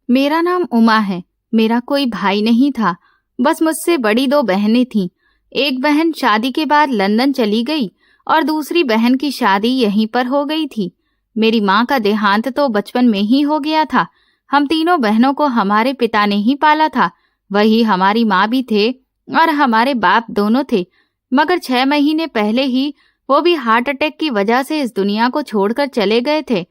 मेरा नाम उमा है। मेरा कोई भाई नहीं था, बस मुझसे बड़ी दो बहनें थीं। एक बहन शादी के बाद लंदन चली गई और दूसरी बहन की शादी यहीं पर हो गई थी। मेरी माँ का देहांत तो बचपन में ही हो गया था। हम तीनों बहनों को हमारे पिता ने ही पाला था। वही हमारी माँ भी थे और हमारे बाप दोनों थे, मगर 6 महीने पहले ही वो भी हार्ट अटैक की वजह से इस दुनिया को छोड़कर चले गए थे।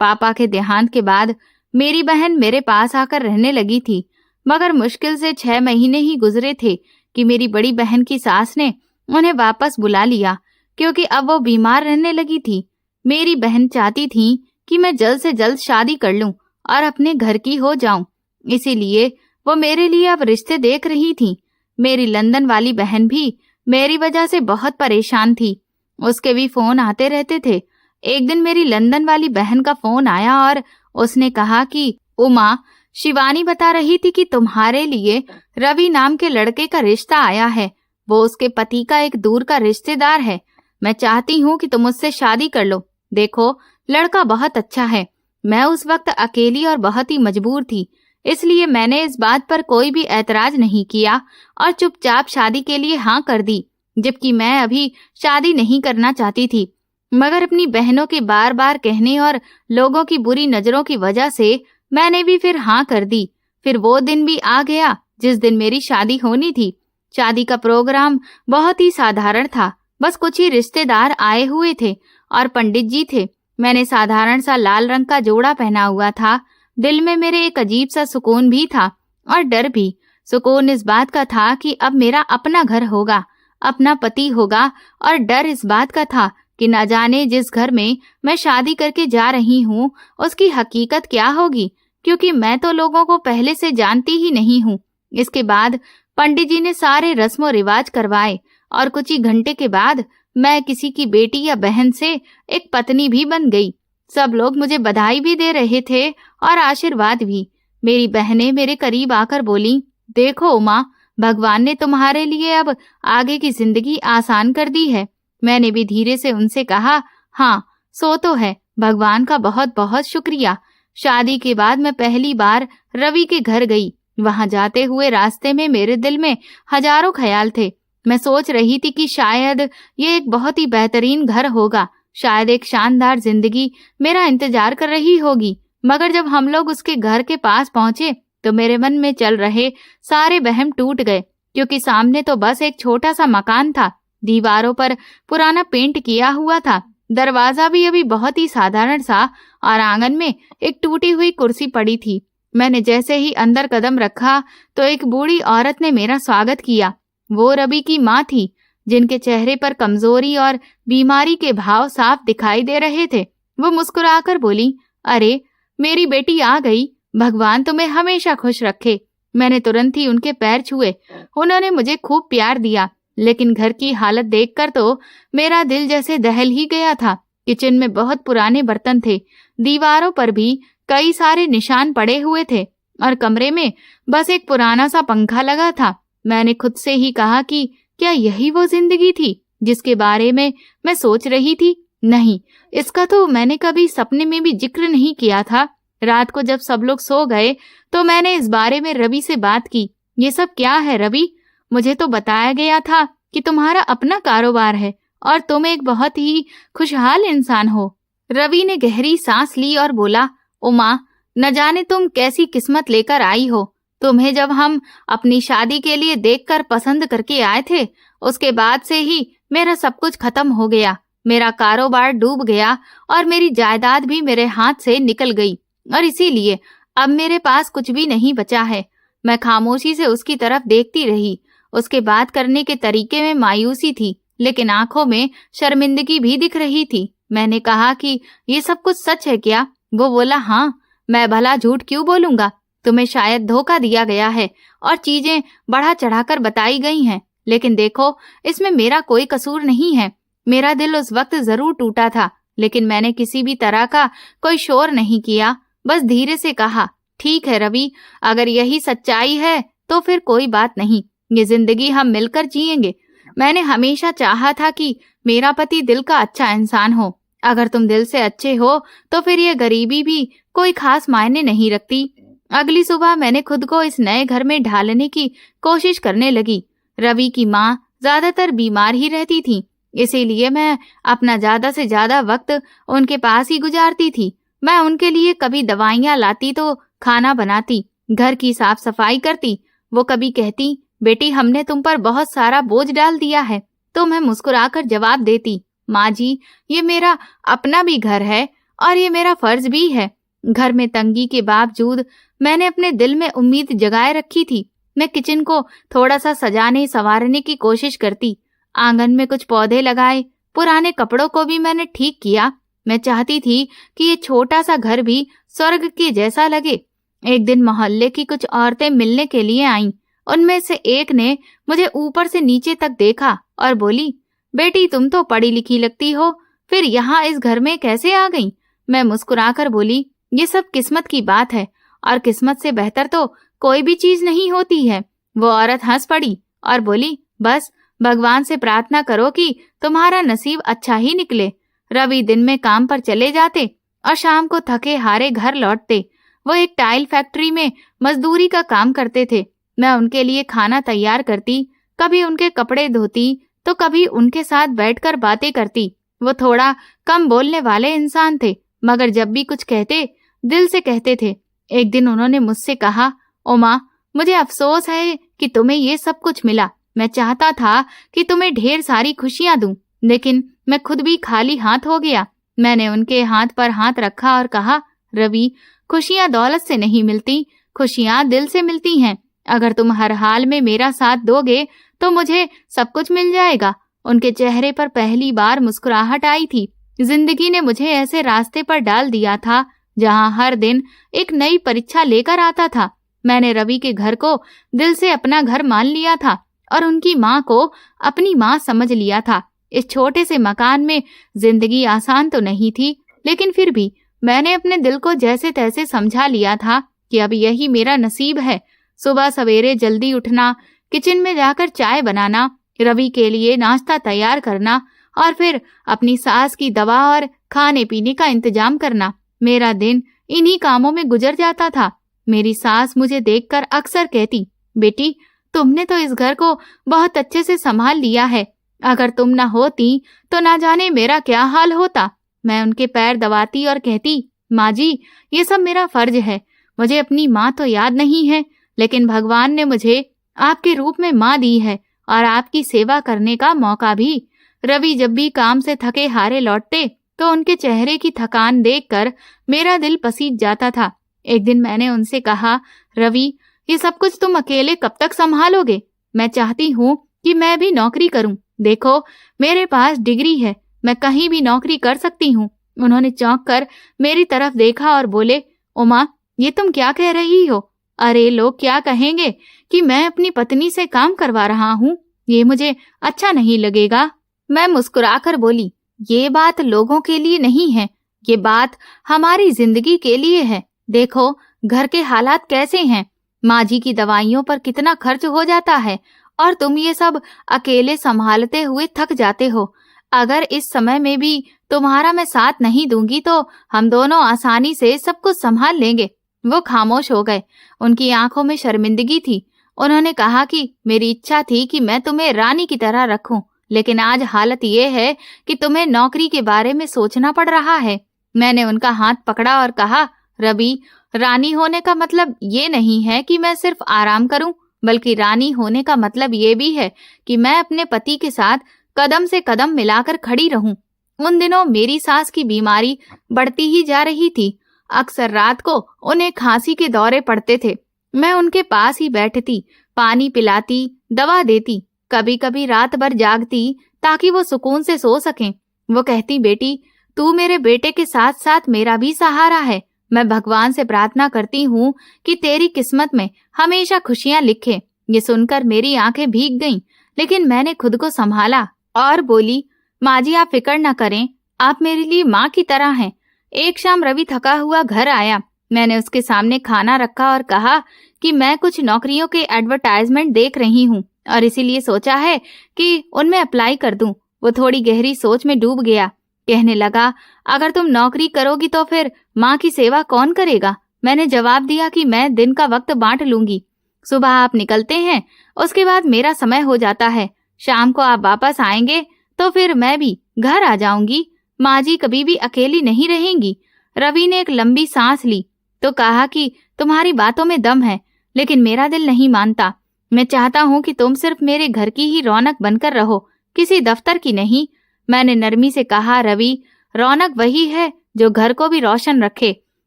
पापा के देहांत के बाद मेरी बहन मेरे पास आकर रहने लगी थी, मगर मुश्किल से 6 महीने ही गुजरे थे कि मेरी बड़ी बहन की सास ने उन्हें वापस बुला लिया, क्योंकि अब वो बीमार रहने लगी थी। मेरी बहन चाहती थी कि मैं जल्द से जल्द शादी कर लूं और अपने घर की हो जाऊं, इसीलिए वो मेरे लिए अब रिश्ते देख रही थी। मेरी लंदन वाली बहन भी मेरी वजह से बहुत परेशान थी। उसके भी फोन आते रहते थे। एक दिन मेरी लंदन वाली बहन का फोन आया और उसने कहा कि उमा, शिवानी बता रही थी कि तुम्हारे लिए रवि नाम के लड़के का रिश्ता आया है। वो उसके पति का एक दूर का रिश्तेदार है। मैं चाहती हूँ कि तुम उससे शादी कर लो। देखो, लड़का बहुत अच्छा है। मैं उस वक्त अकेली और बहुत ही मजबूर थी, इसलिए मैंने इस बात पर कोई भी ऐतराज नहीं किया और चुपचाप शादी के लिए हाँ कर दी, जबकि मैं अभी शादी नहीं करना चाहती थी। मगर अपनी बहनों के बार बार कहने और लोगों की बुरी नजरों की वजह से मैंने भी फिर हाँ कर दी। फिर वो दिन भी आ गया जिस दिन मेरी शादी होनी थी। शादी का प्रोग्राम बहुत ही साधारण था। बस कुछ ही रिश्तेदार आए हुए थे और पंडित जी थे। मैंने साधारण सा लाल रंग का जोड़ा पहना हुआ था। दिल में मेरे एक अजीब सा सुकून भी था और डर भी। सुकून इस बात का था कि अब मेरा अपना घर होगा, अपना पति होगा, और डर इस बात का था कि न जाने जिस घर में मैं शादी करके जा रही हूँ उसकी हकीकत क्या होगी, क्योंकि मैं तो लोगों को पहले से जानती ही नहीं हूँ। इसके बाद पंडित जी ने सारे रस्मों रिवाज करवाए और कुछ ही घंटे के बाद मैं किसी की बेटी या बहन से एक पत्नी भी बन गई। सब लोग मुझे बधाई भी दे रहे थे और आशीर्वाद भी। मेरी बहनें मेरे करीब आकर बोली, देखो उमा, भगवान ने तुम्हारे लिए अब आगे की जिंदगी आसान कर दी है। मैंने भी धीरे से उनसे कहा, हाँ, सो तो है, भगवान का बहुत बहुत शुक्रिया। शादी के बाद मैं पहली बार रवि के घर गई। वहां जाते हुए रास्ते में मेरे दिल में हजारों ख्याल थे। मैं सोच रही थी कि शायद ये एक बहुत ही बेहतरीन घर होगा, शायद एक शानदार जिंदगी मेरा इंतजार कर रही होगी। मगर जब हम लोग उसके घर के पास पहुंचे तो मेरे मन में चल रहे सारे वहम टूट गए, क्योंकि सामने तो बस एक छोटा सा मकान था। दीवारों पर पुराना पेंट किया हुआ था, दरवाजा भी अभी बहुत ही साधारण सा, और आंगन में एक टूटी हुई कुर्सी पड़ी थी। मैंने जैसे ही अंदर कदम रखा तो एक बूढ़ी औरत ने मेरा स्वागत किया। वो रवि की माँ थी, जिनके चेहरे पर कमजोरी और बीमारी के भाव साफ दिखाई दे रहे थे। वो मुस्कुराकर बोली, अरे मेरी बेटी आ गई, भगवान तुम्हें हमेशा खुश रखे। मैंने तुरंत ही उनके पैर छुए। उन्होंने मुझे खूब प्यार दिया, लेकिन घर की हालत देखकर तो मेरा दिल जैसे दहल ही गया था। किचन में बहुत पुराने बर्तन थे, दीवारों पर भी कई सारे निशान पड़े हुए थे और कमरे में बस एक पुराना सा पंखा लगा था। मैंने खुद से ही कहा कि क्या यही वो जिंदगी थी जिसके बारे में मैं सोच रही थी? नहीं, इसका तो मैंने कभी सपने में भी जिक्र नहीं किया था। रात को जब सब लोग सो गए तो मैंने इस बारे में रवि से बात की। ये सब क्या है रवि? मुझे तो बताया गया था कि तुम्हारा अपना कारोबार है और तुम एक बहुत ही खुशहाल इंसान हो। रवि ने गहरी सांस ली और बोला, उमा, न जाने तुम कैसी किस्मत लेकर आई हो। तुम्हें जब हम अपनी शादी के लिए देखकर पसंद करके आए थे, उसके बाद से ही मेरा सब कुछ खत्म हो गया। मेरा कारोबार डूब गया और मेरी जायदाद भी मेरे हाथ से निकल गई, और इसीलिए अब मेरे पास कुछ भी नहीं बचा है। मैं खामोशी से उसकी तरफ देखती रही। उसके बात करने के तरीके में मायूसी थी, लेकिन आंखों में शर्मिंदगी भी दिख रही थी। मैंने कहा कि ये सब कुछ सच है क्या? वो बोला, हाँ, मैं भला झूठ क्यों बोलूंगा। तुम्हें शायद धोखा दिया गया है और चीजें बढ़ा चढ़ाकर बताई गई हैं, लेकिन देखो, इसमें मेरा कोई कसूर नहीं है। मेरा दिल उस वक्त जरूर टूटा था, लेकिन मैंने किसी भी तरह का कोई शोर नहीं किया। बस धीरे से कहा, ठीक है रवि, अगर यही सच्चाई है तो फिर कोई बात नहीं, ये जिंदगी हम मिलकर जिएंगे। मैंने हमेशा चाहा था कि मेरा पति दिल का अच्छा इंसान हो। अगर तुम दिल से अच्छे हो तो फिर ये गरीबी भी कोई खास मायने नहीं रखती। अगली सुबह मैंने खुद को इस नए घर में ढालने की कोशिश करने लगी। रवि की माँ ज्यादातर बीमार ही रहती थी, इसीलिए मैं अपना ज्यादा से ज्यादा वक्त उनके पास ही गुजारती थी। मैं उनके लिए कभी दवाइयाँ लाती तो खाना बनाती, घर की साफ सफाई करती। वो कभी कहती, बेटी हमने तुम पर बहुत सारा बोझ डाल दिया है, तो मैं मुस्कुराकर जवाब देती, माँ जी ये मेरा अपना भी घर है और ये मेरा फर्ज भी है। घर में तंगी के बावजूद मैंने अपने दिल में उम्मीद जगाए रखी थी। मैं किचन को थोड़ा सा सजाने संवारने की कोशिश करती, आंगन में कुछ पौधे लगाए, पुराने कपड़ों को भी मैंने ठीक किया। मैं चाहती थी कि ये छोटा सा घर भी स्वर्ग के जैसा लगे। एक दिन मोहल्ले की कुछ औरतें मिलने के लिए आईं। उनमें से एक ने मुझे ऊपर से नीचे तक देखा और बोली, बेटी तुम तो पढ़ी लिखी लगती हो, फिर यहाँ इस घर में कैसे आ गई? मैं मुस्कुराकर बोली, ये सब किस्मत की बात है और किस्मत से बेहतर तो कोई भी चीज नहीं होती है। वो औरत हंस पड़ी और बोली, बस भगवान से प्रार्थना करो कि तुम्हारा नसीब अच्छा ही निकले। रवि दिन में काम पर चले जाते और शाम को थके हारे घर लौटते। वो एक टाइल फैक्ट्री में मजदूरी का काम करते थे। मैं उनके लिए खाना तैयार करती, कभी उनके कपड़े धोती तो कभी उनके साथ बैठकर बातें करती। वो थोड़ा कम बोलने वाले इंसान थे, मगर जब भी कुछ कहते दिल से कहते थे। एक दिन उन्होंने मुझसे कहा, ओ माँ मुझे अफसोस है कि तुम्हें ये सब कुछ मिला। मैं चाहता था कि तुम्हें ढेर सारी खुशियां दूं, लेकिन मैं खुद भी खाली हाथ हो गया। मैंने उनके हाथ पर हाथ रखा और कहा, रवि खुशियां दौलत से नहीं मिलती, खुशियां दिल से मिलती हैं। अगर तुम हर हाल में मेरा साथ दोगे तो मुझे सब कुछ मिल जाएगा। उनके चेहरे पर पहली बार मुस्कुराहट आई थी। जिंदगी ने मुझे ऐसे रास्ते पर डाल दिया था जहां हर दिन एक नई परीक्षा लेकर आता था। मैंने रवि के घर को दिल से अपना घर मान लिया था और उनकी माँ को अपनी माँ समझ लिया था। इस छोटे से मकान में जिंदगी आसान तो नहीं थी, लेकिन फिर भी मैंने अपने दिल को जैसे तैसे समझा लिया था कि अब यही मेरा नसीब है। सुबह सवेरे जल्दी उठना, किचन में जाकर चाय बनाना, रवि के लिए नाश्ता तैयार करना और फिर अपनी सास की दवा और खाने पीने का इंतजाम करना। मेरा दिन इन्हीं कामों में गुजर जाता था। मेरी सास मुझे देखकर अक्सर कहती, बेटी तुमने तो इस घर को बहुत अच्छे से संभाल लिया है, अगर तुम ना होती तो ना जाने मेरा क्या हाल होता। मैं उनके पैर दबाती और कहती, माँ जी ये सब मेरा फर्ज है। मुझे अपनी माँ तो याद नहीं है, लेकिन भगवान ने मुझे आपके रूप में माँ दी है और आपकी सेवा करने का मौका भी। रवि जब भी काम से थके हारे लौटते तो उनके चेहरे की थकान देखकर मेरा दिल पसीज जाता था। एक दिन मैंने उनसे कहा, रवि ये सब कुछ तुम अकेले कब तक संभालोगे? मैं चाहती हूँ कि मैं भी नौकरी करूँ। देखो मेरे पास डिग्री है, मैं कहीं भी नौकरी कर सकती हूँ। उन्होंने चौंक कर मेरी तरफ देखा और बोले, उमा ये तुम क्या कह रही हो? अरे लोग क्या कहेंगे कि मैं अपनी पत्नी से काम करवा रहा हूँ, ये मुझे अच्छा नहीं लगेगा। मैं मुस्कुराकर बोली, ये बात लोगों के लिए नहीं है, ये बात हमारी जिंदगी के लिए है। देखो घर के हालात कैसे हैं, माँ जी की दवाइयों पर कितना खर्च हो जाता है और तुम ये सब अकेले संभालते हुए थक जाते हो। अगर इस समय में भी तुम्हारा मैं साथ नहीं दूंगी तो हम दोनों आसानी से सब कुछ संभाल लेंगे। वो खामोश हो गए, उनकी आंखों में शर्मिंदगी थी। उन्होंने कहा कि मेरी इच्छा थी कि मैं तुम्हें रानी की तरह रखूं, लेकिन आज हालत ये है कि तुम्हें नौकरी के बारे में सोचना पड़ रहा है। मैंने उनका हाथ पकड़ा और कहा, रवि रानी होने का मतलब ये नहीं है कि मैं सिर्फ आराम करूं, बल्कि रानी होने का मतलब ये भी है कि मैं अपने पति के साथ कदम से कदम मिलाकर खड़ी रहूं। उन दिनों मेरी सास की बीमारी बढ़ती ही जा रही थी। अक्सर रात को उन्हें खांसी के दौरे पड़ते थे। मैं उनके पास ही बैठती, पानी पिलाती, दवा देती, कभी कभी रात भर जागती ताकि वो सुकून से सो सकें। वो कहती, बेटी तू मेरे बेटे के साथ साथ मेरा भी सहारा है। मैं भगवान से प्रार्थना करती हूँ कि तेरी किस्मत में हमेशा खुशियाँ लिखे। ये सुनकर मेरी आंखें भीग गईं, लेकिन मैंने खुद को संभाला और बोली, माँ जी आप फिक्र न करें, आप मेरे लिए माँ की तरह हैं। एक शाम रवि थका हुआ घर आया। मैंने उसके सामने खाना रखा और कहा कि मैं कुछ नौकरियों के एडवर्टाइजमेंट देख रही हूँ और इसीलिए सोचा है कि उनमें अप्लाई कर दूं। वो थोड़ी गहरी सोच में डूब गया। कहने लगा, अगर तुम नौकरी करोगी तो फिर माँ की सेवा कौन करेगा? मैंने जवाब दिया कि मैं दिन का वक्त बांट लूंगी। सुबह आप निकलते हैं, उसके बाद मेरा समय हो जाता है। शाम को आप वापस आएंगे तो फिर मैं भी घर आ जाऊंगी। माँ जी कभी भी अकेली नहीं रहेंगी। रवि ने एक लंबी सांस ली तो कहा कि तुम्हारी बातों में दम है, लेकिन मेरा दिल नहीं मानता। मैं चाहता हूँ कि तुम सिर्फ मेरे घर की ही रौनक बनकर रहो, किसी दफ्तर की नहीं। मैंने नरमी से कहा, रवि, रौनक वही है जो घर को भी रोशन रखे।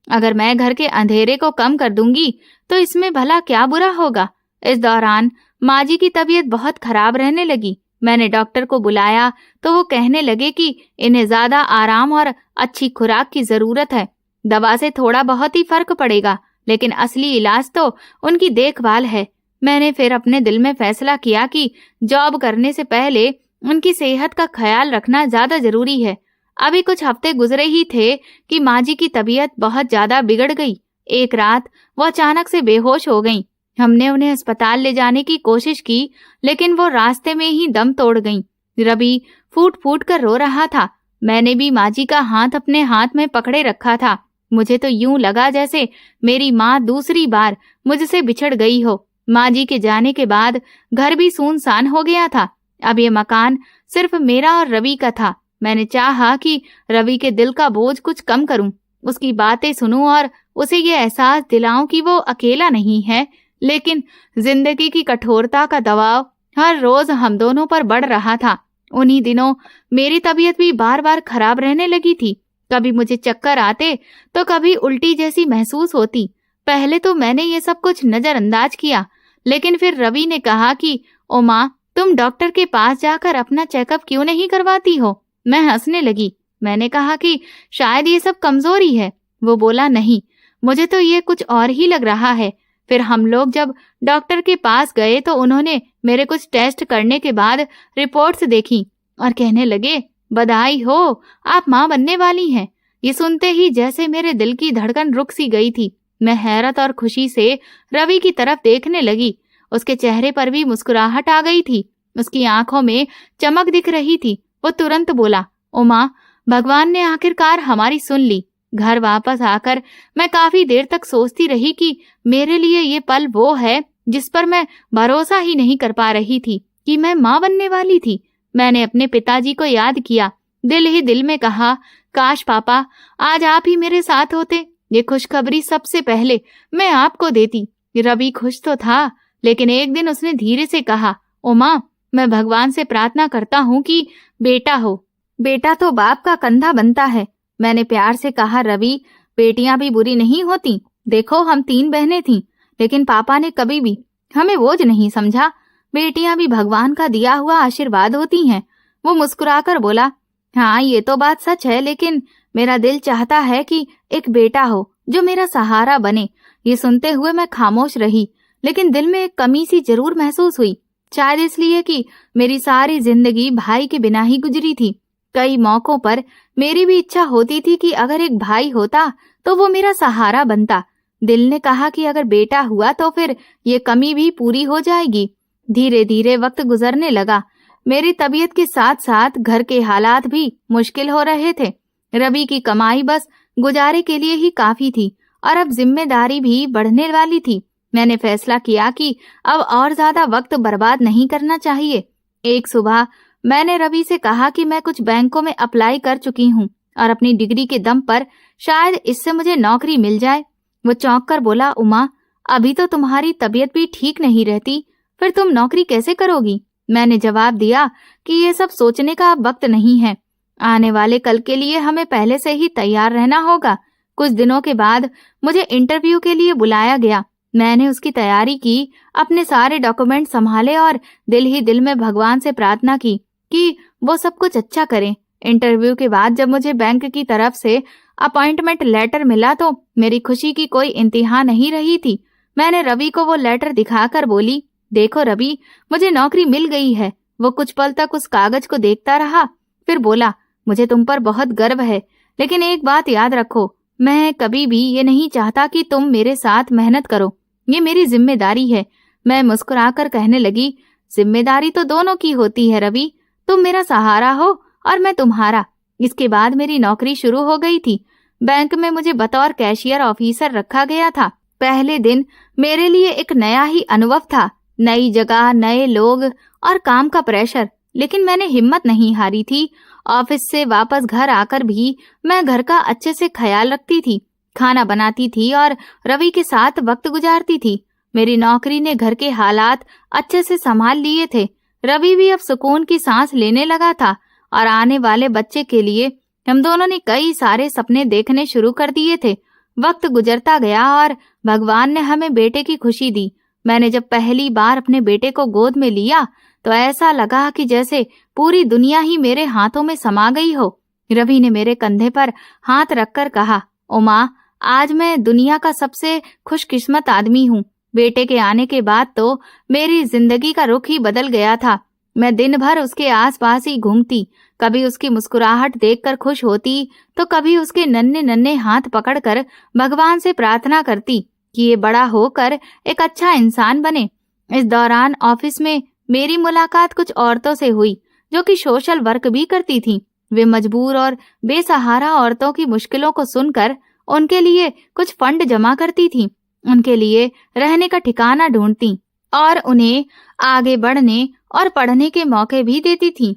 अगर मैं घर के अंधेरे को कम कर दूंगी तो इसमें भला क्या बुरा होगा। इस दौरान माँ जी की तबीयत बहुत खराब रहने लगी। मैंने डॉक्टर को बुलाया तो वो कहने लगे कि इन्हें ज्यादा आराम और अच्छी खुराक की जरूरत है। दवा से थोड़ा बहुत ही फर्क पड़ेगा, लेकिन असली इलाज तो उनकी देखभाल है। मैंने फिर अपने दिल में फैसला किया कि जॉब करने से पहले उनकी सेहत का ख्याल रखना ज्यादा जरूरी है। अभी कुछ हफ्ते गुजरे ही थे कि माँ जी की तबीयत बहुत ज्यादा बिगड़ गई। एक रात वो अचानक से बेहोश हो गईं। हमने उन्हें अस्पताल ले जाने की कोशिश की, लेकिन वो रास्ते में ही दम तोड़ गईं। रवि फूट फूट कर रो रहा था। मैंने भी माँ जी का हाथ अपने हाथ में पकड़े रखा था। मुझे तो यूं लगा जैसे मेरी माँ दूसरी बार मुझसे बिछड़ गई हो। माँ जी के जाने के बाद घर भी सुनसान हो गया था। अब ये मकान सिर्फ मेरा और रवि का था। मैंने चाहा कि रवि के दिल का बोझ कुछ कम करूं, उसकी बातें सुनूं और उसे ये एहसास दिलाऊं कि वो अकेला नहीं है। लेकिन जिंदगी की कठोरता का दबाव हर रोज हम दोनों पर बढ़ रहा था। उन्हीं दिनों मेरी तबीयत भी बार बार खराब रहने लगी थी। कभी मुझे चक्कर आते तो कभी उल्टी जैसी महसूस होती। पहले तो मैंने ये सब कुछ नजरअंदाज किया, लेकिन फिर रवि ने कहा कि ओ माँ, तुम डॉक्टर के पास जाकर अपना चेकअप क्यों नहीं करवाती हो। मैं हंसने लगी। मैंने कहा कि शायद ये सब कमजोरी है। वो बोला, नहीं, मुझे तो ये कुछ और ही लग रहा है। फिर हम लोग जब डॉक्टर के पास गए तो उन्होंने मेरे कुछ टेस्ट करने के बाद रिपोर्ट्स देखी और कहने लगे, बधाई हो, आप माँ बनने वाली हैं। ये सुनते ही जैसे मेरे दिल की धड़कन रुक सी गई थी। मैं हैरत और खुशी से रवि की तरफ देखने लगी। उसके चेहरे पर भी मुस्कुराहट आ गई थी। उसकी आंखों में चमक दिख रही थी। वो तुरंत बोला, ओ माँ, भगवान ने आखिरकार हमारी सुन ली। घर वापस आकर मैं काफी देर तक सोचती रही कि मेरे लिए ये पल वो है जिस पर मैं भरोसा ही नहीं कर पा रही थी कि मैं माँ बनने वाली थी। मैंने अपने पिताजी को याद किया। दिल ही दिल में कहा, काश पापा, आज आप ही मेरे साथ होते। ये खुशखबरी सबसे पहले मैं आपको देती। रवि खुश तो था, लेकिन एक दिन उसने धीरे से कहा, ओ माँ, मैं भगवान से प्रार्थना करता हूँ कि बेटा हो। बेटा तो बाप का कंधा बनता है। मैंने प्यार से कहा, रवि, बेटियां भी बुरी नहीं होती। देखो, हम 3 बहनें थीं, लेकिन पापा ने कभी भी हमें बोझ नहीं समझा। बेटियां भी भगवान का दिया हुआ आशीर्वाद होती हैं। वो मुस्कुराकर बोला, हाँ, ये तो बात सच है, लेकिन मेरा दिल चाहता है कि एक बेटा हो जो मेरा सहारा बने। ये सुनते हुए मैं खामोश रही, लेकिन दिल में एक कमी सी जरूर महसूस हुई। शायद इसलिए कि मेरी सारी जिंदगी भाई के बिना ही गुजरी थी। कई मौकों पर मेरी भी इच्छा होती थी कि अगर एक भाई होता तो वो मेरा सहारा बनता। दिल ने कहा कि अगर बेटा हुआ तो फिर ये कमी भी पूरी हो जाएगी। धीरे धीरे वक्त गुजरने लगा। मेरी तबीयत के साथ साथ घर के हालात भी मुश्किल हो रहे थे। रवि की कमाई बस गुजारे के लिए ही काफी थी और अब जिम्मेदारी भी बढ़ने वाली थी। मैंने फैसला किया कि अब और ज्यादा वक्त बर्बाद नहीं करना चाहिए। एक सुबह मैंने रवि से कहा कि मैं कुछ बैंकों में अप्लाई कर चुकी हूँ और अपनी डिग्री के दम पर शायद इससे मुझे नौकरी मिल जाए। वो चौंक कर बोला, उमा, अभी तो तुम्हारी तबीयत भी ठीक नहीं रहती, फिर तुम नौकरी कैसे करोगी। मैंने जवाब दिया कि ये सब सोचने का अब वक्त नहीं है। आने वाले कल के लिए हमें पहले से ही तैयार रहना होगा। कुछ दिनों के बाद मुझे इंटरव्यू के लिए बुलाया गया। मैंने उसकी तैयारी की, अपने सारे डॉक्यूमेंट संभाले और दिल ही दिल में भगवान से प्रार्थना की कि वो सब कुछ अच्छा करें। इंटरव्यू के बाद जब मुझे बैंक की तरफ से अपॉइंटमेंट लेटर मिला तो मेरी खुशी की कोई इंतहा नहीं रही थी। मैंने रवि को वो लेटर दिखाकर बोली, देखो रवि, मुझे नौकरी मिल गई है। वो कुछ पल तक उस कागज को देखता रहा, फिर बोला, मुझे तुम पर बहुत गर्व है, लेकिन एक बात याद रखो, मैं कभी भी ये नहीं चाहता कि तुम मेरे साथ मेहनत करो। ये मेरी जिम्मेदारी है। मैं मुस्कुराकर कहने लगी, जिम्मेदारी तो दोनों की होती है रवि, तुम मेरा सहारा हो और मैं तुम्हारा। इसके बाद मेरी नौकरी शुरू हो गई थी। बैंक में मुझे बतौर कैशियर ऑफिसर रखा गया था। पहले दिन मेरे लिए एक नया ही अनुभव था, नई जगह, नए लोग और काम का प्रेशर। लेकिन मैंने हिम्मत नहीं हारी थी। ऑफिस से वापस घर आकर भी मैं घर का अच्छे से ख्याल रखती थी, खाना बनाती थी और रवि के साथ वक्त गुजारती थी। मेरी नौकरी ने घर के हालात अच्छे से संभाल लिए थे। रवि भी अब सुकून की सांस लेने लगा था और आने वाले बच्चे के लिए हम दोनों ने कई सारे सपने देखने शुरू कर दिए थे। वक्त गुजरता गया और भगवान ने हमें बेटे की खुशी दी। मैंने जब पहली बार अपने बेटे को गोद में लिया तो ऐसा लगा कि जैसे पूरी दुनिया ही मेरे हाथों में समा गई हो। रवि ने मेरे कंधे पर हाथ रखकर कहा, उमा, आज मैं दुनिया का सबसे खुशकिस्मत आदमी हूँ। बेटे के आने के बाद तो मेरी जिंदगी का रुख ही बदल गया था। मैं दिन भर उसके आसपास ही घूमती, कभी उसकी मुस्कुराहट देखकर खुश होती तो कभी उसके नन्हे नन्हे हाथ पकड़कर भगवान से प्रार्थना करती कि ये बड़ा होकर एक अच्छा इंसान बने। इस दौरान ऑफिस में मेरी मुलाकात कुछ औरतों से हुई जो कि सोशल वर्क भी करती थीं। वे मजबूर और बेसहारा औरतों की मुश्किलों को सुनकर उनके लिए कुछ फंड जमा करती थीं, उनके लिए रहने का ठिकाना ढूंढती और उन्हें आगे बढ़ने और पढ़ने के मौके भी देती थीं।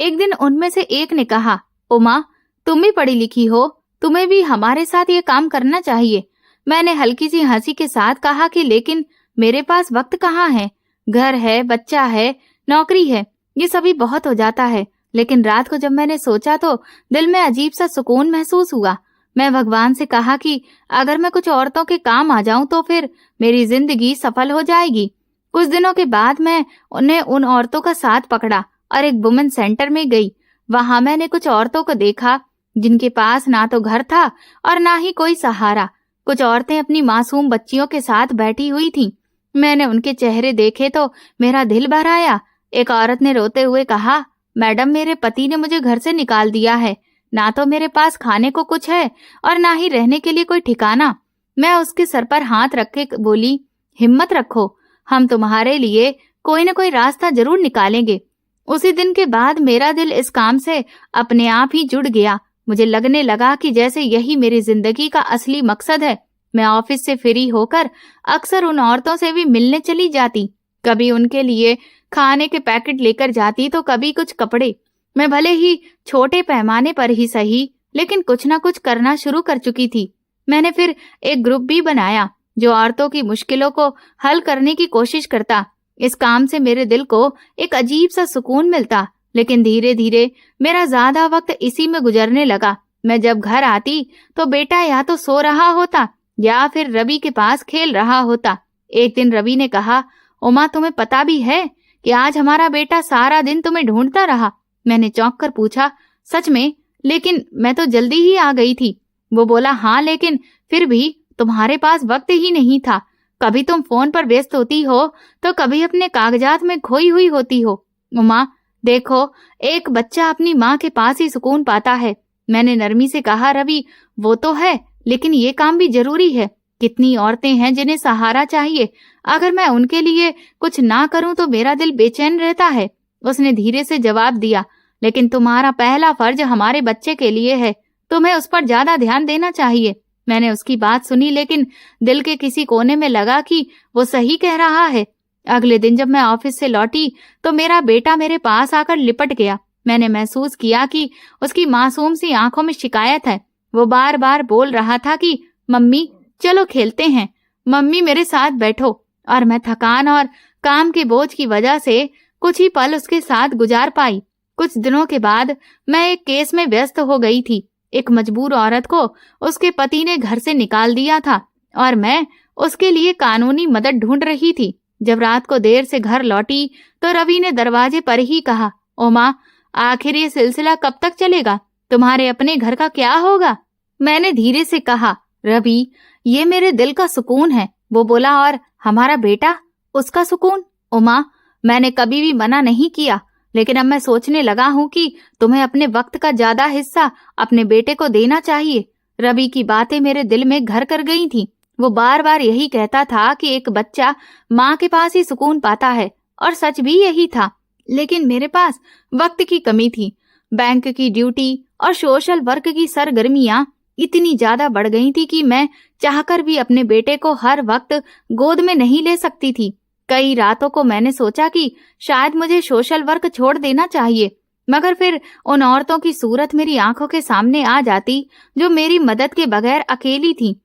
एक दिन उनमें से एक ने कहा, उमा, तुम भी पढ़ी लिखी हो, तुम्हें भी हमारे साथ ये काम करना चाहिए। मैंने हल्की सी हंसी के साथ कहा कि लेकिन मेरे पास वक्त कहाँ है, घर है, बच्चा है, नौकरी है, ये सभी बहुत हो जाता है। लेकिन रात को जब मैंने सोचा तो दिल में अजीब सा सुकून महसूस हुआ। मैं भगवान से कहा कि अगर मैं कुछ औरतों के काम आ जाऊं तो फिर मेरी जिंदगी सफल हो जाएगी। कुछ दिनों के बाद मैं उन औरतों का साथ पकड़ा और एक वुमेन सेंटर में गई। वहां मैंने कुछ औरतों को देखा जिनके पास ना तो घर था और ना ही कोई सहारा। कुछ औरतें अपनी मासूम बच्चियों के साथ बैठी हुई थीं। मैंने उनके चेहरे देखे तो मेरा दिल भर आया। एक औरत ने रोते हुए कहा, मैडम, मेरे पति ने मुझे घर से निकाल दिया है, ना तो मेरे पास खाने को कुछ है और ना ही रहने के लिए कोई ठिकाना। मैं उसके सर पर हाथ रख के बोली, हिम्मत रखो, हम तुम्हारे लिए कोई न कोई रास्ता जरूर निकालेंगे। उसी दिन के बाद मेरा दिल इस काम से अपने आप ही जुड़ गया। मुझे लगने लगा कि जैसे यही मेरी जिंदगी का असली मकसद है। मैं ऑफिस से फ्री होकर अक्सर उन औरतों से भी मिलने चली जाती, कभी उनके लिए खाने के पैकेट लेकर जाती तो कभी कुछ कपड़े। मैं भले ही छोटे पैमाने पर ही सही, लेकिन कुछ न कुछ करना शुरू कर चुकी थी। मैंने फिर एक ग्रुप भी बनाया जो औरतों की मुश्किलों को हल करने की कोशिश करता। इस काम से मेरे दिल को एक अजीब सा सुकून मिलता, लेकिन धीरे धीरे मेरा ज्यादा वक्त इसी में गुजरने लगा। मैं जब घर आती तो बेटा या तो सो रहा होता या फिर रवि के पास खेल रहा होता। एक दिन रवि ने कहा, उमा, तुम्हें पता भी है कि आज हमारा बेटा सारा दिन तुम्हें ढूंढता रहा। मैंने चौंक कर पूछा, सच में? लेकिन मैं तो जल्दी ही आ गई थी। वो बोला, हाँ, लेकिन फिर भी तुम्हारे पास वक्त ही नहीं था। कभी तुम फोन पर व्यस्त होती हो तो कभी अपने कागजात में खोई हुई होती हो। उमा, देखो, एक बच्चा अपनी माँ के पास ही सुकून पाता है। मैंने नरमी से कहा, रवि, वो तो है, लेकिन ये काम भी जरूरी है। कितनी औरतें हैं जिन्हें सहारा चाहिए, अगर मैं उनके लिए कुछ ना करूं तो मेरा दिल बेचैन रहता है। उसने धीरे से जवाब दिया, लेकिन तुम्हारा पहला फर्ज हमारे बच्चे के लिए है, तुम्हें उस पर ज्यादा ध्यान देना चाहिए। मैंने उसकी बात सुनी, लेकिन दिल के किसी कोने में लगा कि वो सही कह रहा है। अगले दिन जब मैं ऑफिस से लौटी तो मेरा बेटा मेरे पास आकर लिपट गया। मैंने महसूस किया कि उसकी मासूम सी आंखों में शिकायत है। वो बार बार बोल रहा था कि मम्मी, चलो खेलते हैं, मम्मी मेरे साथ बैठो। और मैं थकान और काम के बोझ की वजह से कुछ ही पल उसके साथ गुजार पाई। कुछ दिनों के बाद मैं एक केस में व्यस्त हो गई थी। एक मजबूर औरत को उसके पति ने घर से निकाल दिया था और मैं उसके लिए कानूनी मदद ढूंढ रही थी। जब रात को देर से घर लौटी तो रवि ने दरवाजे पर ही कहा, ओमा, आखिर ये सिलसिला कब तक चलेगा? तुम्हारे अपने घर का क्या होगा? मैंने धीरे से कहा, रवि, ये मेरे दिल का सुकून है। वो बोला, और हमारा बेटा, उसका सुकून? उमा, मैंने कभी भी मना नहीं किया, लेकिन अब मैं सोचने लगा हूँ कि तुम्हें अपने वक्त का ज्यादा हिस्सा अपने बेटे को देना चाहिए। रवि की बातें मेरे दिल में घर कर गई थी। वो बार बार यही कहता था कि एक बच्चा माँ के पास ही सुकून पाता है, और सच भी यही था। लेकिन मेरे पास वक्त की कमी थी। बैंक की ड्यूटी और सोशल वर्क की सरगर्मियां इतनी ज्यादा बढ़ गई थी कि मैं चाहकर भी अपने बेटे को हर वक्त गोद में नहीं ले सकती थी। कई रातों को मैंने सोचा कि शायद मुझे सोशल वर्क छोड़ देना चाहिए, मगर फिर उन औरतों की सूरत मेरी आंखों के सामने आ जाती जो मेरी मदद के बगैर अकेली थी।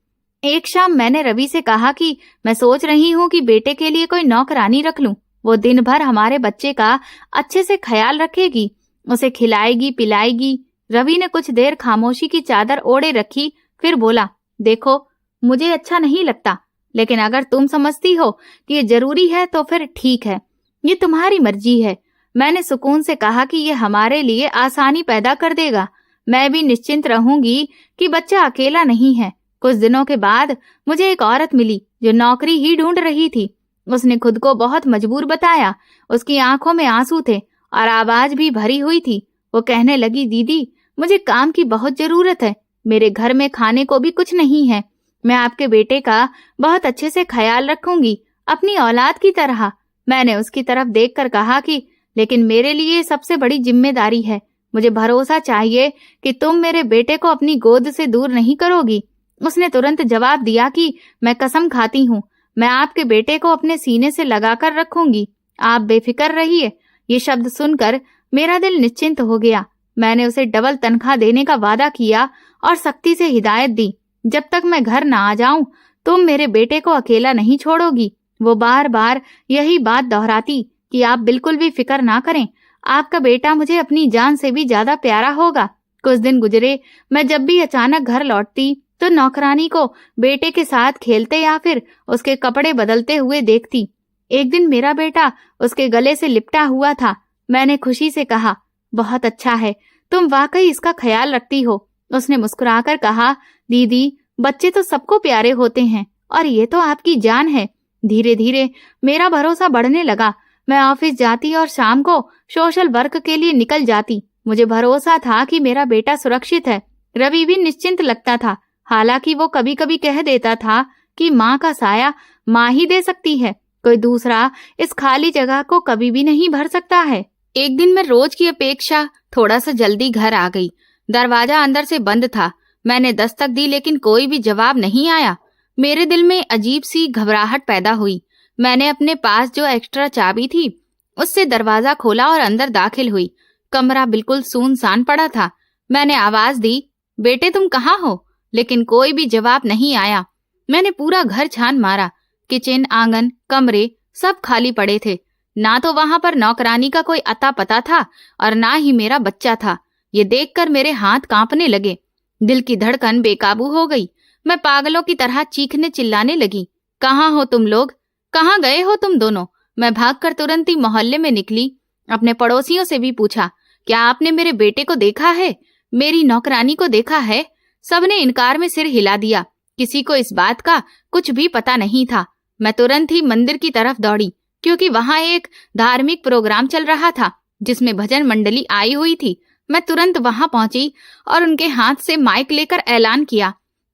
एक शाम मैंने रवि से कहा कि मैं सोच रही हूँ कि बेटे के लिए कोई नौकरानी रख लूं। वो दिन भर हमारे बच्चे का अच्छे से ख्याल रखेगी, उसे खिलाएगी पिलाएगी। रवि ने कुछ देर खामोशी की चादर ओढ़े रखी, फिर बोला, देखो मुझे अच्छा नहीं लगता, लेकिन अगर तुम समझती हो कि ये जरूरी है तो फिर ठीक है, ये तुम्हारी मर्जी है। मैंने सुकून से कहा कि ये हमारे लिए आसानी पैदा कर देगा। मैं भी निश्चिंत रहूंगी कि बच्चा अकेला नहीं है। कुछ दिनों के बाद मुझे एक औरत मिली जो नौकरी ही ढूंढ रही थी। उसने खुद को बहुत मजबूर बताया। उसकी आंखों में आंसू थे और आवाज भी भरी हुई थी। वो कहने लगी, दीदी मुझे काम की बहुत जरूरत है, मेरे घर में खाने को भी कुछ नहीं है। मैं आपके बेटे का बहुत अच्छे से ख्याल रखूंगी, अपनी औलाद की तरह। मैंने उसकी तरफ देखकर कहा कि लेकिन मेरे लिए सबसे बड़ी जिम्मेदारी है। मुझे भरोसा चाहिए कि तुम मेरे बेटे को अपनी गोद से दूर नहीं करोगी। उसने तुरंत जवाब दिया कि मैं कसम खाती हूँ, मैं आपके बेटे को अपने सीने से लगाकर रखूंगी, आप बेफिक्र रहिए। ये शब्द सुनकर मेरा दिल निश्चिंत हो गया। मैंने उसे डबल तनख्वाह देने का वादा किया और सख्ती से हिदायत दी, जब तक मैं घर ना आ जाऊं तुम मेरे बेटे को अकेला नहीं छोड़ोगी। वो बार बार यही बात दोहराती कि आप बिल्कुल भी फिक्र ना करें, आपका बेटा मुझे अपनी जान से भी ज्यादा प्यारा होगा। कुछ दिन गुजरे, मैं जब भी अचानक घर लौटती तो नौकरानी को बेटे के साथ खेलते या फिर उसके कपड़े बदलते हुए देखती। एक दिन मेरा बेटा उसके गले से लिपटा हुआ था। मैंने खुशी से कहा, बहुत अच्छा है, तुम वाकई इसका ख्याल रखती हो। उसने मुस्कुराकर कहा, दीदी बच्चे तो सबको प्यारे होते हैं और ये तो आपकी जान है। धीरे धीरे मेरा भरोसा बढ़ने लगा। मैं ऑफिस जाती और शाम को सोशल वर्क के लिए निकल जाती। मुझे भरोसा था कि मेरा बेटा सुरक्षित है। रवि भी निश्चिंत लगता था, हालांकि वो कभी कभी कह देता था कि माँ का साया माँ ही दे सकती है, कोई दूसरा इस खाली जगह को कभी भी नहीं भर सकता है। एक दिन मैं रोज की अपेक्षा थोड़ा सा जल्दी घर आ गई। दरवाजा अंदर से बंद था। मैंने दस्तक दी लेकिन कोई भी जवाब नहीं आया। मेरे दिल में अजीब सी घबराहट पैदा हुई। मैंने अपने पास जो एक्स्ट्रा चाबी थी उससे दरवाजा खोला और अंदर दाखिल हुई। कमरा बिल्कुल सुनसान पड़ा था। मैंने आवाज दी, बेटे तुम कहाँ हो? लेकिन कोई भी जवाब नहीं आया। मैंने पूरा घर छान मारा। किचन, आंगन, कमरे सब खाली पड़े थे। ना तो वहां पर नौकरानी का कोई अता पता था और ना ही मेरा बच्चा था। ये देखकर मेरे हाथ कांपने लगे, दिल की धड़कन बेकाबू हो गई। मैं पागलों की तरह चीखने चिल्लाने लगी, कहाँ हो तुम लोग? कहाँ गए हो तुम दोनों? मैं भागकर तुरंत ही मोहल्ले में निकली। अपने पड़ोसियों से भी पूछा, क्या आपने मेरे बेटे को देखा है, मेरी नौकरानी को देखा है? सबने इनकार में सिर हिला दिया। किसी को इस बात का कुछ भी पता नहीं था। मैं तुरंत ही मंदिर की तरफ दौड़ी, क्योंकि वहां एक धार्मिक प्रोग्राम चल रहा था जिसमें भजन मंडली आई हुई थी। मैं तुरंत वहां पहुंची और उनके हाथ से माइक लेकर ऐलान किया,